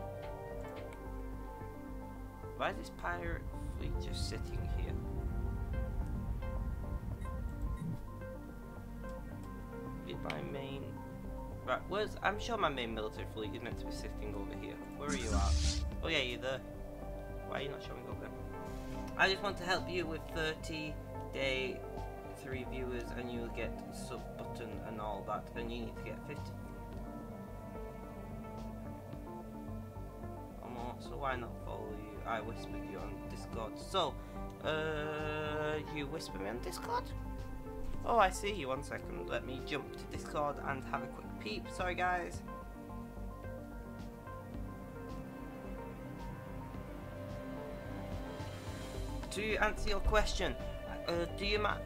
why is this pirate fleet just sitting here? Is my main, right, I'm sure my main military fleet is meant to be sitting over here. Where are you at? Oh yeah, you're there. Why are you not showing up there? I just want to help you with 30-day 3 viewers, and you'll get sub button and all that, and you need to get 50. So why not follow you? I whispered you on Discord. So, you whisper me on Discord? Oh, I see you. 1 second. Let me jump to Discord and have a quick peep. Sorry, guys. To answer your question,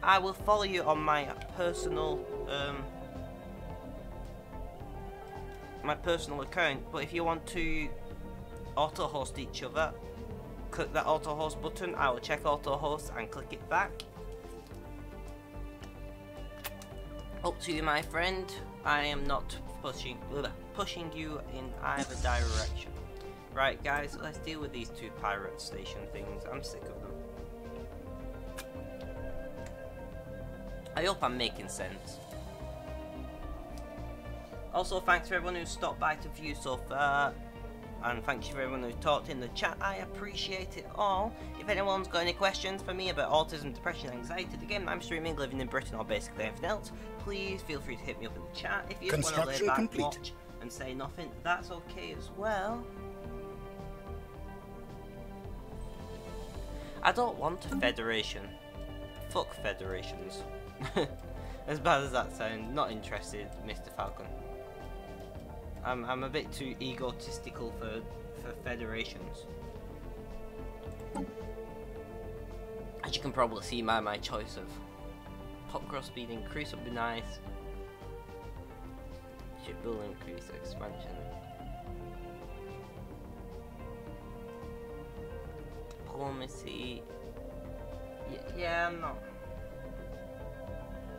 I will follow you on my personal account, but if you want to auto host each other, click that auto host button. I will check auto host and click it back. Up to you, my friend. I am not pushing you in either direction. Right, guys, let's deal with these 2 pirate station things. I'm sick of them. I hope I'm making sense. Also, thanks for everyone who stopped by to view so far, and thank you for everyone who talked in the chat. I appreciate it all. If anyone's got any questions for me about autism, depression, anxiety, the game I'm streaming, living in Britain, or basically anything else, please feel free to hit me up in the chat. If you just want to lay back, watch, and say nothing, that's okay as well. I don't want a federation. Fuck federations. As bad as that sounds, not interested, Mr. Falcon. I'm a bit too egotistical for federations. As you can probably see by my choice of pop cross speed increase would be nice. Shipbuilding increase, expansion. Diplomacy. Yeah, I'm not.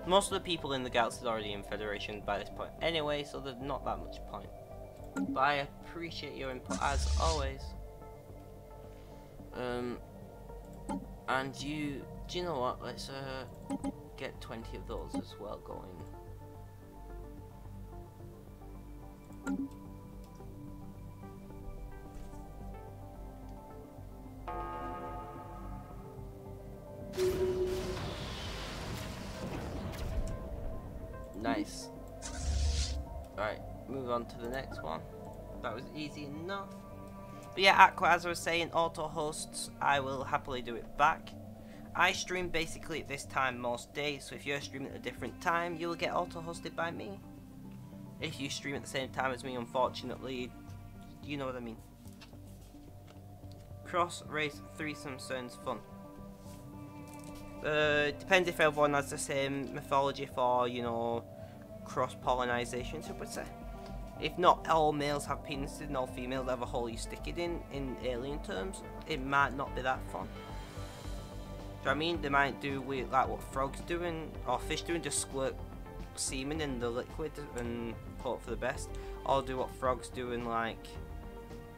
Most of the people in the galaxy is already in Federation by this point anyway, so there's not that much point. But I appreciate your input as always. And do you know what? Let's get 20 of those as well going. move on to the next one. That was easy enough. But yeah, Aqua, as I was saying, auto hosts, I will happily do it back. I stream basically at this time most days, so if you're streaming at a different time, you'll get auto hosted by me. If you stream at the same time as me, unfortunately, you know what I mean. Cross race threesome sounds fun. Depends if everyone has the same mythology for, you know, cross-pollinization, so I would say. If not all males have penises and all females have a hole you stick it in alien terms, it might not be that fun. Do you know what I mean? They might do with like what frogs doing or fish doing, just squirt semen in the liquid and hope for the best, or do what frogs do and like,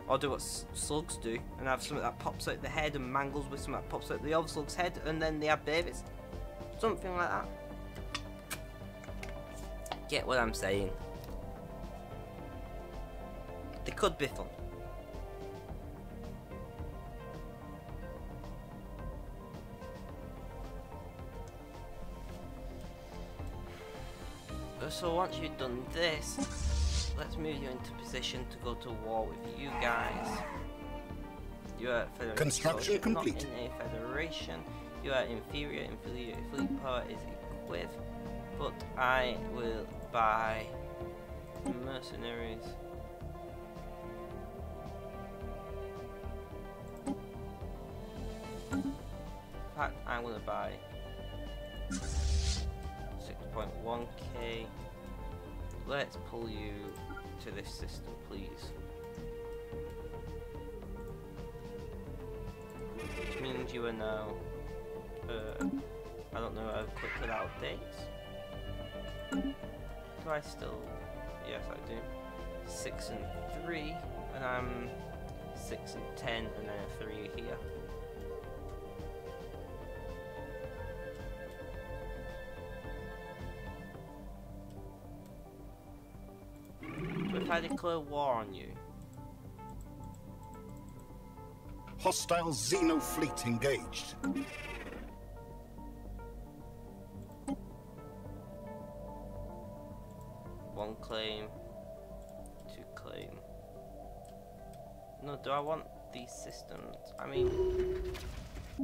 or do what slugs do and have something that pops out the head and mangles with something that pops out the other slug's head, and then they have babies, something like that. Get what I'm saying? They could be fun. So once you've done this, let's move you into position to go to war with you guys. You are Federation. Construction complete. Not in a federation. You are inferior. Inferior fleet power is equipped. But I will buy mercenaries. In fact, I'm going to buy 6.1k. Let's pull you to this system, please. Which means you are now, I don't know how quickly that updates. Do I still? Yes, I do. 6 and 3, and I'm 6 and 10, and then a 3 here. If I declare war on you. Hostile Xeno fleet engaged. One claim, 2 claim. No, do I want these systems? I mean,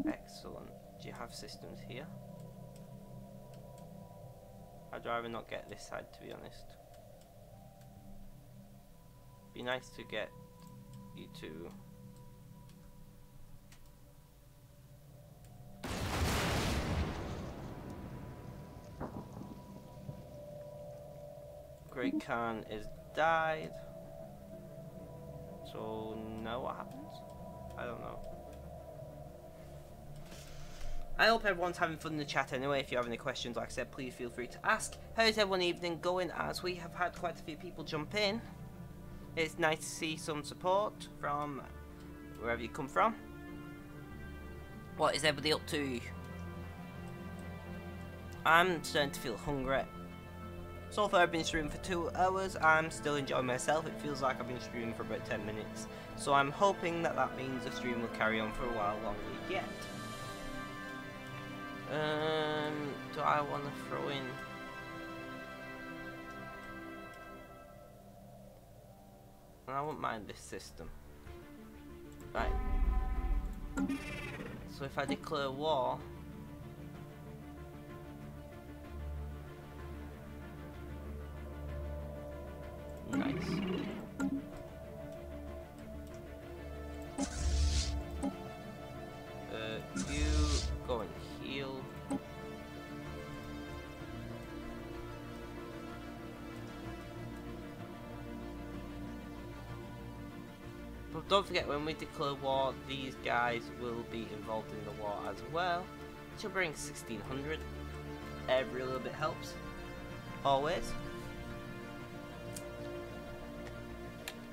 excellent. Do you have systems here? I'd rather not get this side, to be honest. Be nice to get you to Great Khan is died. So now what happens? I don't know. I hope everyone's having fun in the chat anyway. If you have any questions, like I said, please feel free to ask. How's everyone evening going, as we have had quite a few people jump in. It's nice to see some support from wherever you come from. What is everybody up to? I'm starting to feel hungry. So far I've been streaming for 2 hours. I'm still enjoying myself. It feels like I've been streaming for about 10 minutes. So I'm hoping that that means the stream will carry on for a while longer yet. Do I want to throw in... I won't mind this system. Right. So if I declare war... Nice. You go and heal. But don't forget, when we declare war, these guys will be involved in the war as well. Which will bring 1600. Every little bit helps. Always.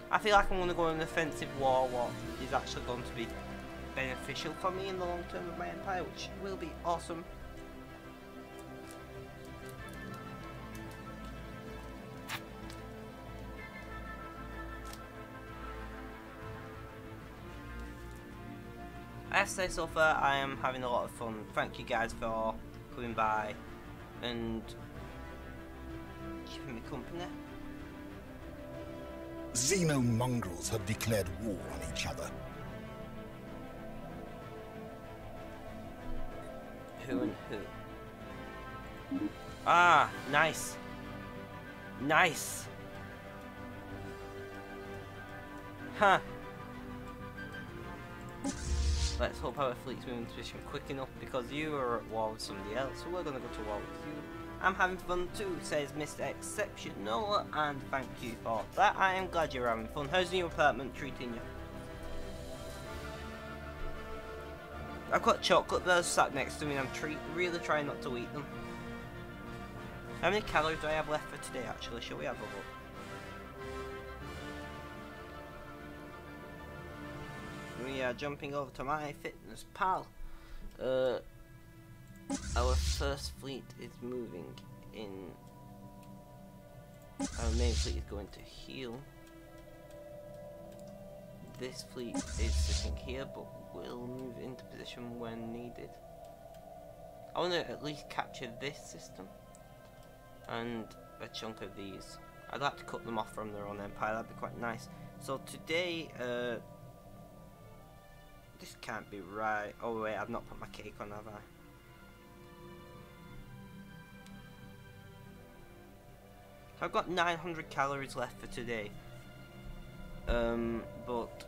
I feel like I'm going to go on an offensive war, what is actually going to be beneficial for me in the long term of my empire, which will be awesome. I have to say, so far I am having a lot of fun. Thank you guys for coming by and keeping me company. Xenomongrels have declared war on each other. Who and who? Ah, nice. Nice. Huh. Let's hope our fleet's moving to position quick enough because you are at war with somebody else, so we're gonna go to war with you. I'm having fun too, says Mr. Exceptional, and thank you for that. I am glad you're having fun. How's the new apartment treating you? I've got chocolate bars sat next to me and I'm really trying not to eat them. How many calories do I have left for today actually? Shall we have a look? We are jumping over to my fitness pal. Our first fleet is moving in. Our main fleet is going to heal. This fleet is sitting here, but will move into position when needed. I want to at least capture this system and a chunk of these. I'd like to cut them off from their own empire, that'd be quite nice. So today, this can't be right. Oh wait, I've not put my cake on, have I? I've got 900 calories left for today. But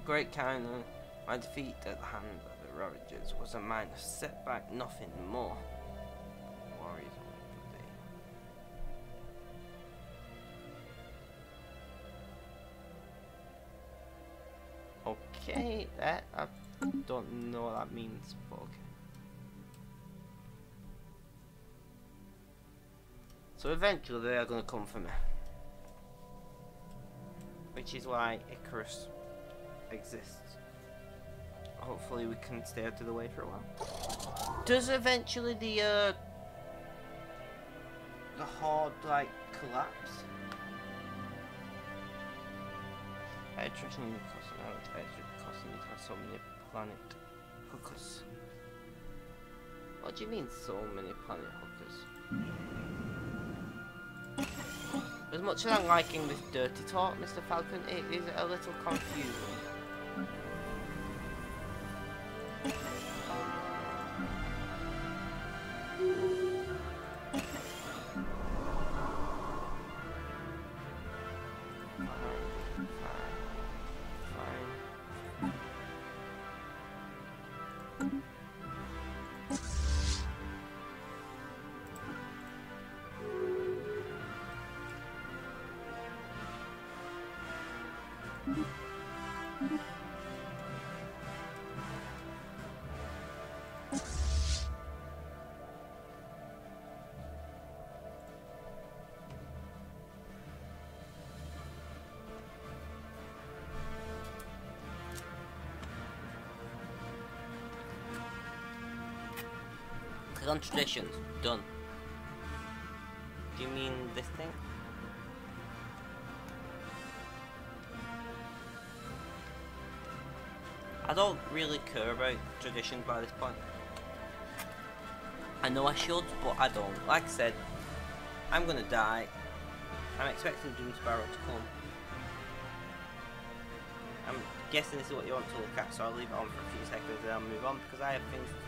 Great Kind of my defeat at the hand of the Ravagers was a minor setback, nothing more. Warriors on the day. Okay, that I don't know what that means, but okay. So eventually they are going to come for me. Which is why Icarus exists. Hopefully we can stay out of the way for a while. Does eventually the horde like collapse? Attrition costing out, costing you to have so many planet hookers. What do you mean so many planet hookers? As much as I'm liking this dirty talk, Mr. Falcon, it is a little confusing. Click on traditions. Done. Do you mean this thing? I don't really care about traditions by this point. I know I should, but I don't. Like I said, I'm gonna die. I'm expecting Doom Sparrow to come. I'm guessing this is what you want to look at, so I'll leave it on for a few seconds and I'll move on because I have things to do.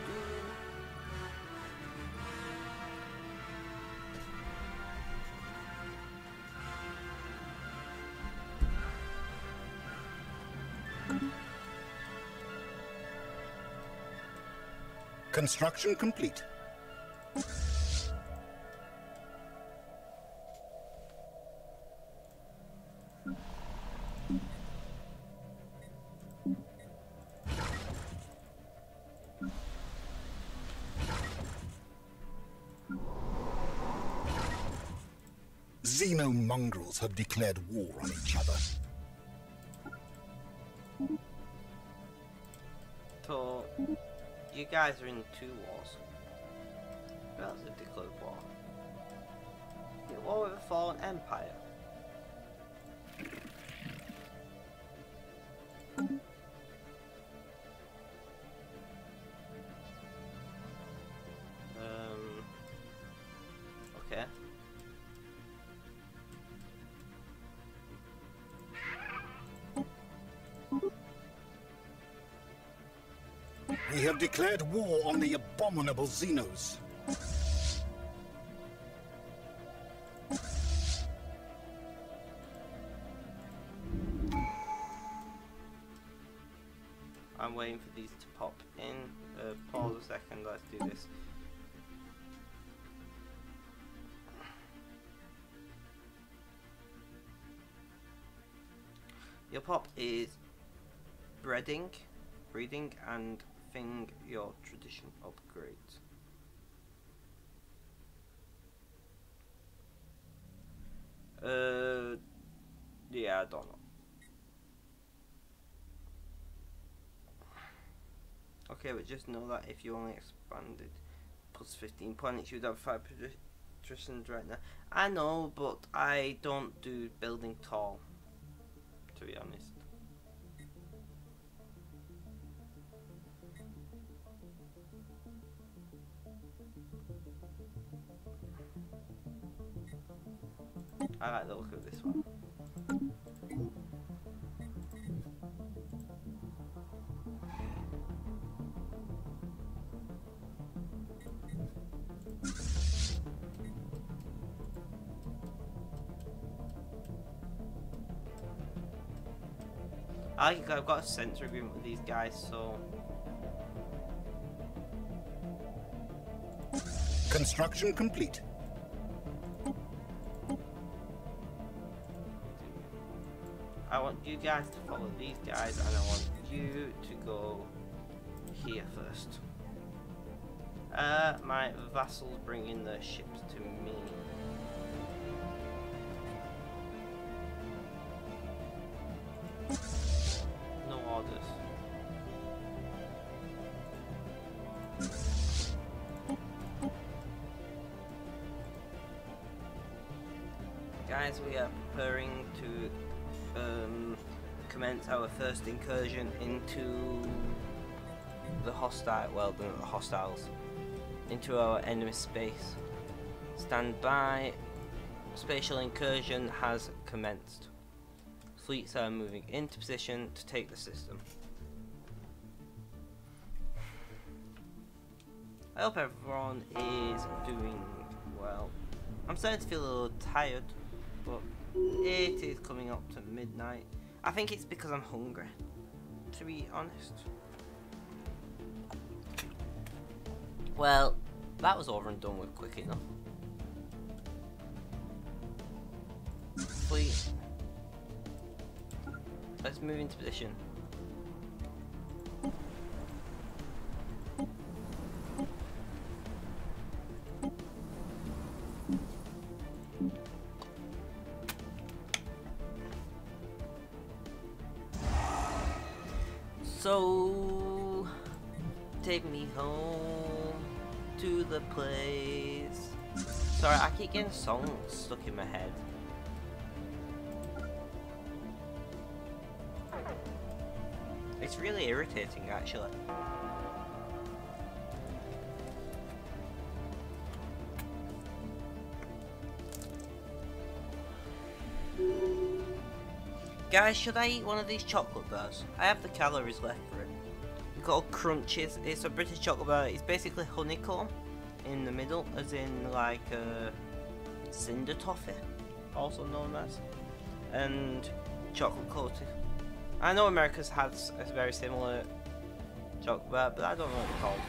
Construction complete. Xenomongrels have declared war on each other. So, you guys are in 2 wars. Who else have declared war? You're at war with a fallen empire. Okay. have declared war on the abominable Xenos. I'm waiting for these to pop in. Pause a second, let's do this. Your pop is breeding, and thing your tradition upgrades. Yeah, I don't know. Okay, but just know that if you only expanded plus 15 planets, you'd have 5 patricians right now. I know, but I don't do building tall, to be honest. I like the look of this one. I've got a sensor agreement with these guys, so... Construction complete. I want you guys to follow these guys, and I want you to go here first. My vassals bring in their ships to me. No orders. Guys, we are preparing to commence our first incursion into the hostile, well, not the hostiles, into our enemy space. Stand by. Spatial incursion has commenced. Fleets are moving into position to take the system. I hope everyone is doing well. I'm starting to feel a little tired, but it is coming up to midnight. I think it's because I'm hungry, to be honest. Well, that was over and done with quick enough. Fleet. Let's move into position. So, take me home to the place. Sorry, I keep getting songs stuck in my head. It's really irritating, actually. Guys, should I eat one of these chocolate bars? I have the calories left for it. It's called Crunches. It's a British chocolate bar. It's basically honeycomb in the middle, as in like cinder toffee, also known as, and chocolate coated. I know America's has a very similar chocolate bar, but I don't know what it's called.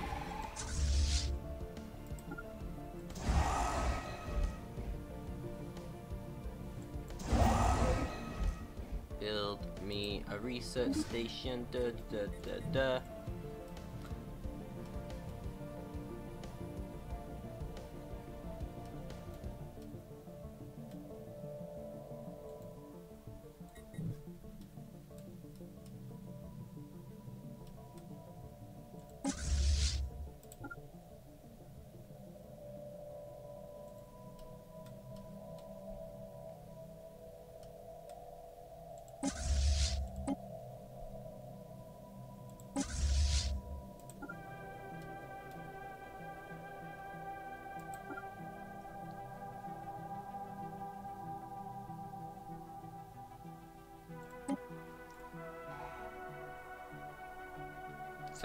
Build me a research station. Da, da, da, da.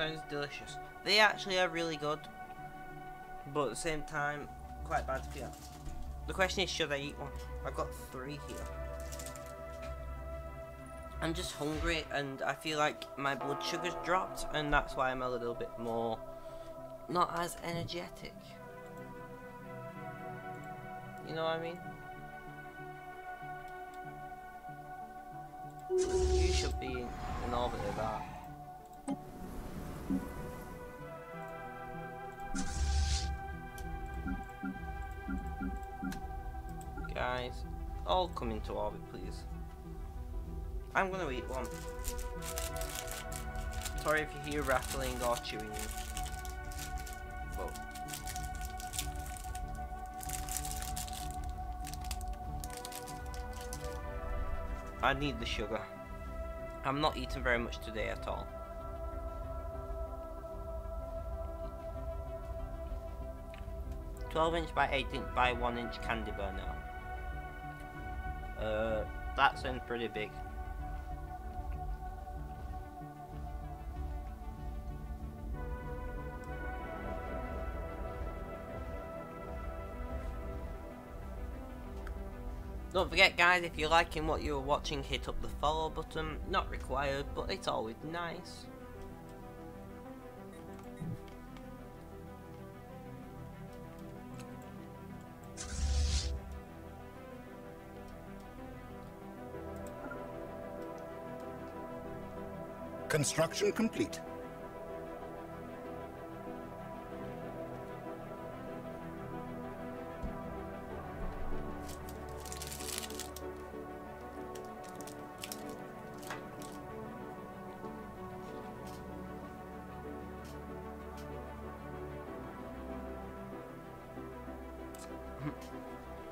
sounds delicious. They actually are really good, but at the same time, quite bad for you. The question is, should I eat one? I've got 3 here. I'm just hungry, and I feel like my blood sugar's dropped, and that's why I'm a little bit more not as energetic. You know what I mean? You should be in orbit of that. Guys, all come into orbit, please. I'm gonna eat one. Sorry if you hear rattling or chewing. But I need the sugar. I'm not eating very much today at all. "12" by 8" by 1" candy bar now. That sounds pretty big. Don't forget, guys, if you're liking what you're watching, hit up the follow button. Not required, but it's always nice. Construction complete.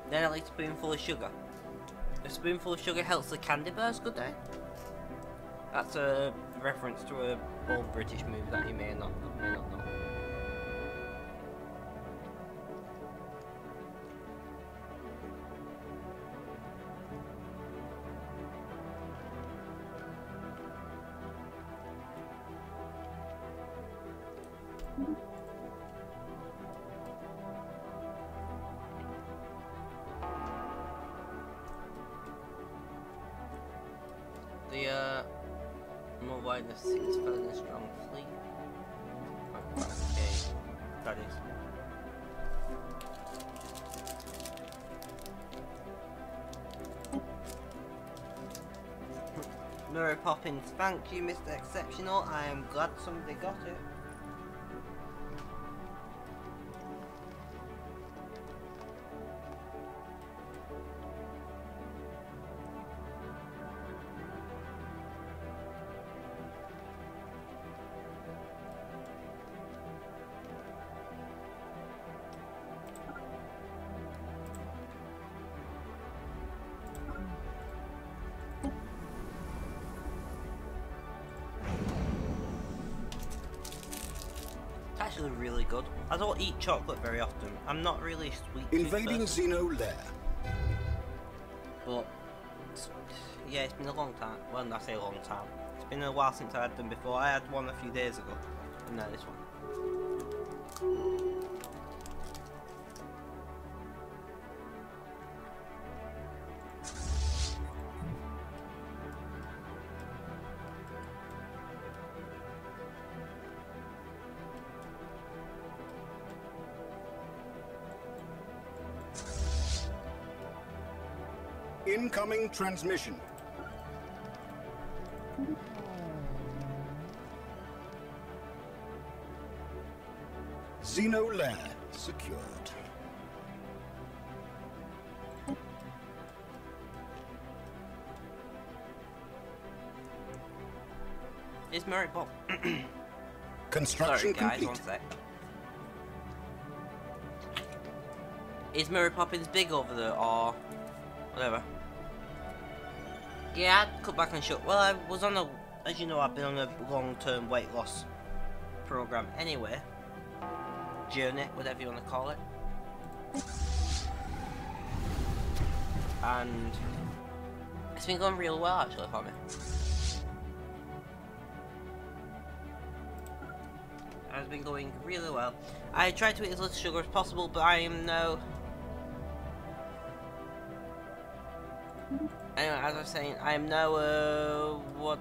Then I like a spoonful of sugar. A spoonful of sugar helps the candy bars, good day. That's a reference to a old British movie that you may not know. The more wide the 6,000 strong fleet. Okay, that is. Mary Poppins, thank you, Mr. Exceptional. I am glad somebody got it. Actually really good. I don't eat chocolate very often. I'm not really a sweet Invading Xeno lair. But yeah, it's been a long time. Well, I say a long time. It's been a while since I had them before. I had one a few days ago, and now this one. Incoming transmission. Xeno lair secured. Is Mary Pop? Construction Sorry guys, complete. one sec. Is Mary Poppins big over there or whatever? Yeah, I'd cut back on sugar. Well, I was on a, as you know, I've been on a long-term weight loss program anyway. Journey, whatever you want to call it. And it's been going real well actually for me. has been going really well. I try to eat as little sugar as possible, but I am no... Anyway, as I was saying, I am no, what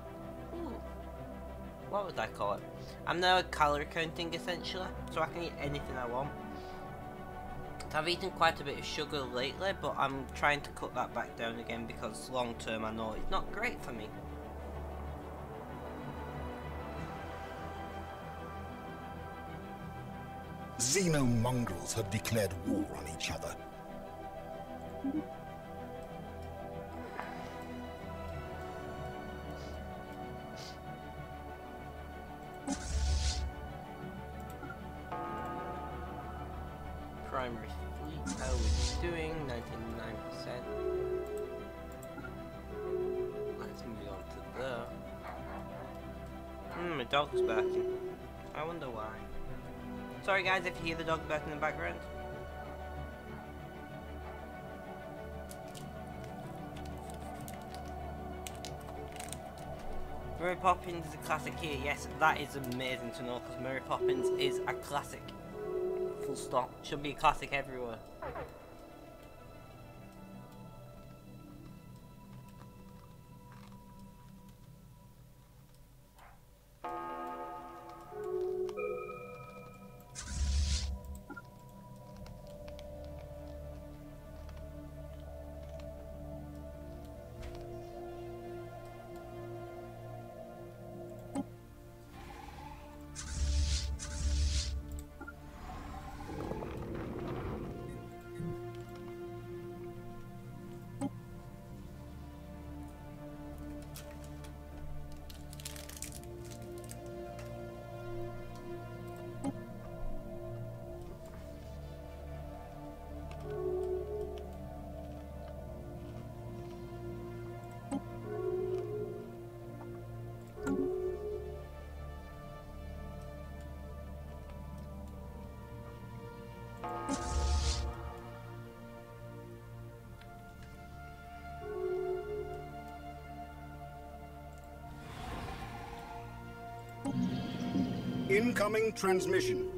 would I call it? I'm now calorie counting, essentially, so I can eat anything I want. So I've eaten quite a bit of sugar lately, but I'm trying to cut that back down again because long term I know it's not great for me. Xenomongrels have declared war on each other. Primary fleet, how are we doing? 99%. Let's move on to there. My dog's barking. I wonder why. Sorry guys if you hear the dog barking in the background. Mary Poppins is a classic here. Yes, that is amazing to know because Mary Poppins is a classic. Full stop. Should be a classic everywhere. Incoming transmission.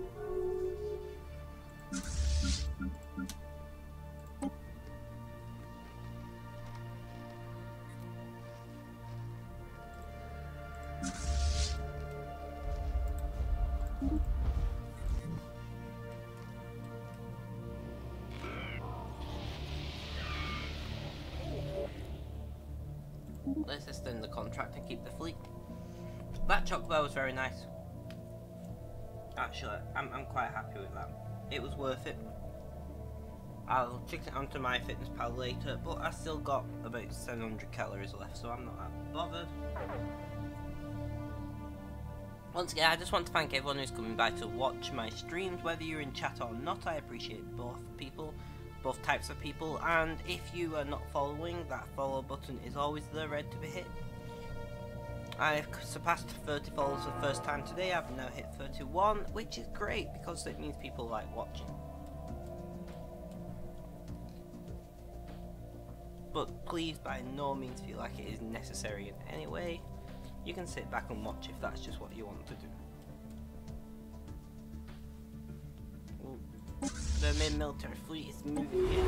Let's extend the contract and keep the fleet. That chocobo was very nice. Actually, I'm quite happy with that. It was worth it. I'll check it onto my fitness pal later, but I still got about 700 calories left, so I'm not that bothered. Once again, I just want to thank everyone who's coming by to watch my streams, whether you're in chat or not. I appreciate both types of people, and if you are not following, that follow button is always there, ready to be hit. I've surpassed 30 followers for the first time today. I've now hit 31, which is great because it means people like watching. But please by no means feel like it is necessary in any way. You can sit back and watch if that's just what you want to do. Ooh. The main military fleet is moving in.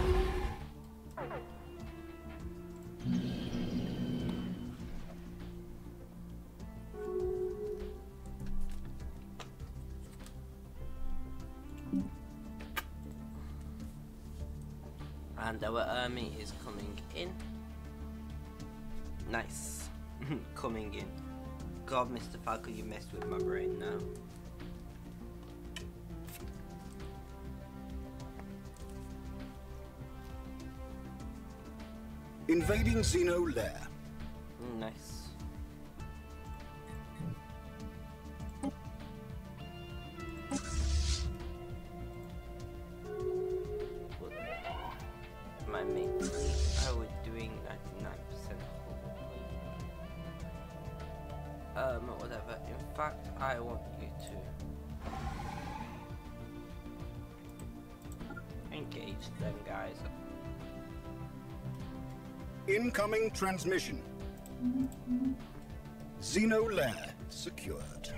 And our army is coming in. Nice. Coming in. God, Mr. Falcon, you messed with my brain now. Invading Xeno lair. Nice. My main fleet, I was doing 99% whatever. In fact, I want you to engage them guys. Incoming transmission. Xeno lair secured.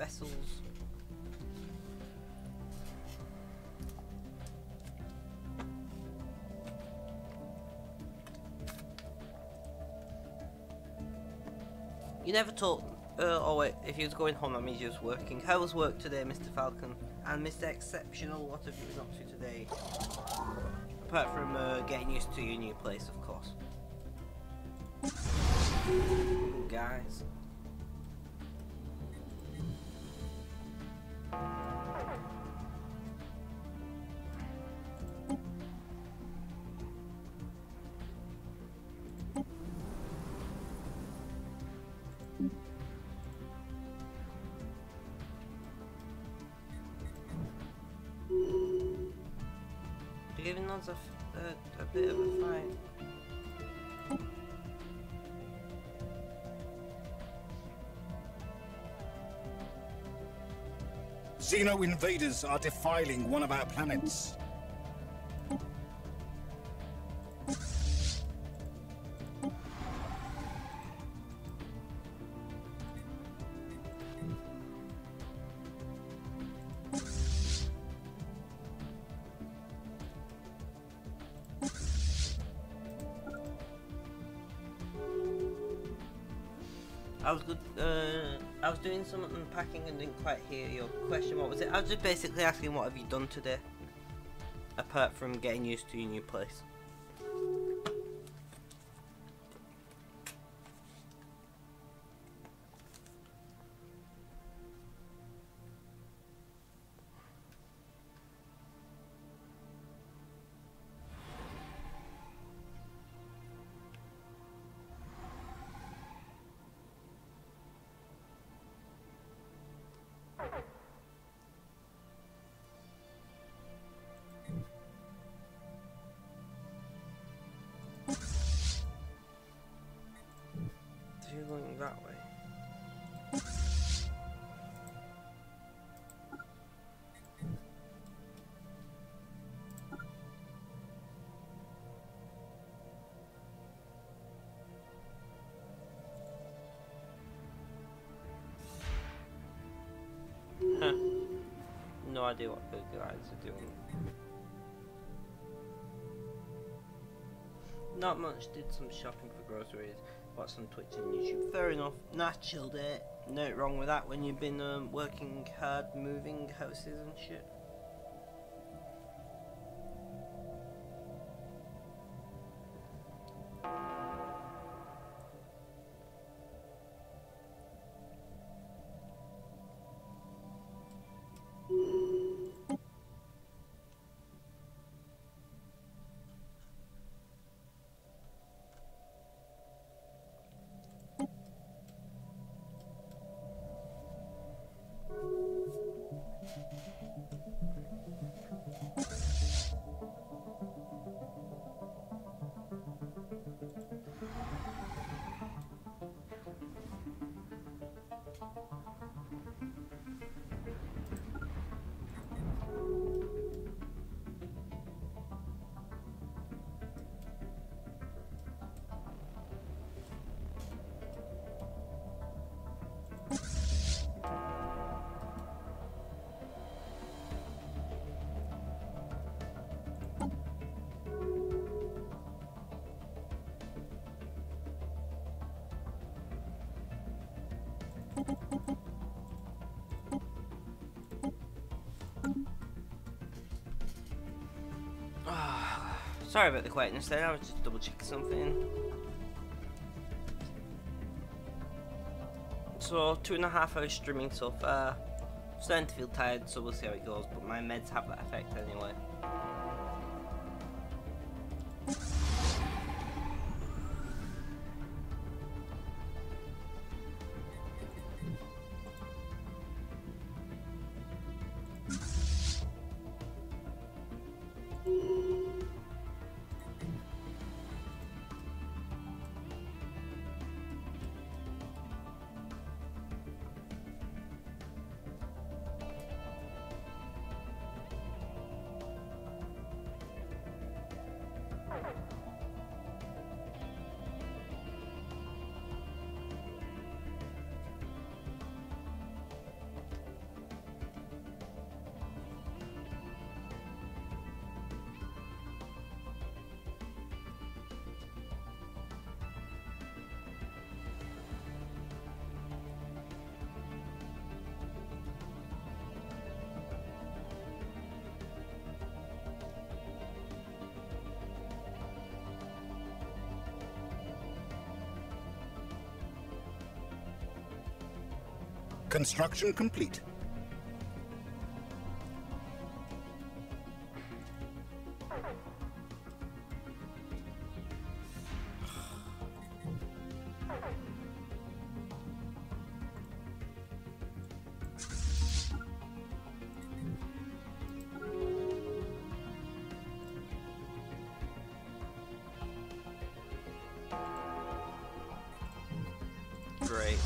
vessels. You never told. Oh wait, if you was going home, that means you was working. How was work today, Mr. Falcon? And Mr. Exceptional, what have you been up to today? Apart from getting used to your new place, of course. Ooh, guys. Giving us a bit of a fight. Xeno invaders are defiling one of our planets. I was doing some unpacking and didn't quite hear your question. What was it? I was just basically asking what have you done today, apart from getting used to your new place. So you're going that way. Huh. No idea what the guys are doing. Not much, did some shopping for groceries, watched some Twitch and YouTube. Fair enough, nah, chilled it. Nothing wrong with that when you've been working hard, moving houses and shit. Sorry about the quietness there, I was just double checking something. So 2.5 hours streaming so far. Starting to feel tired, so we'll see how it goes, but my meds have that effect anyway. Construction complete. Great.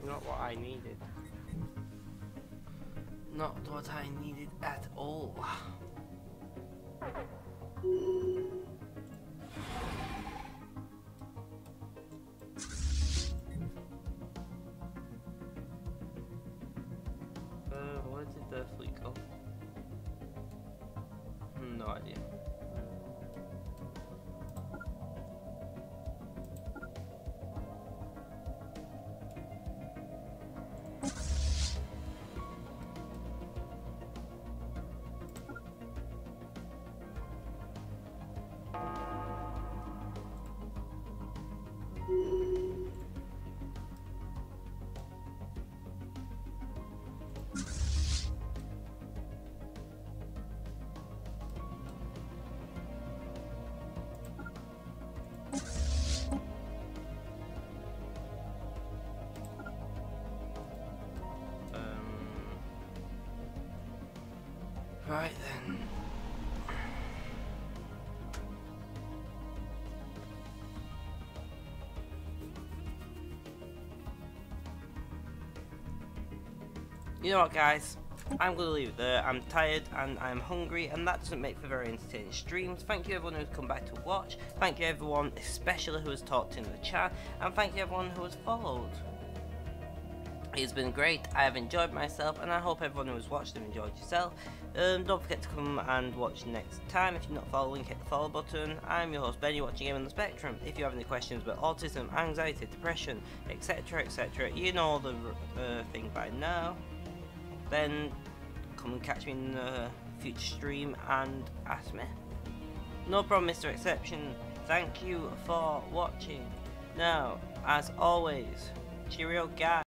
Not what I needed. Not what I needed at all. Where did the fleet go? No idea. Right then. You know what, guys? I'm going to leave it there. I'm tired and I'm hungry, and that doesn't make for very entertaining streams. Thank you everyone who's come back to watch. Thank you everyone, especially who has talked in the chat, and thank you everyone who has followed. It's been great. I have enjoyed myself, and I hope everyone who has watched have enjoyed yourself. Don't forget to come and watch next time. If you're not following, hit the follow button. I'm your host Benny, watching Game on the Spectrum. If you have any questions about autism, anxiety, depression, etc, etc, you know the thing by now, then come and catch me in a future stream and ask me. No problem, Mr. Exception. Thank you for watching. Now, as always, cheerio guys.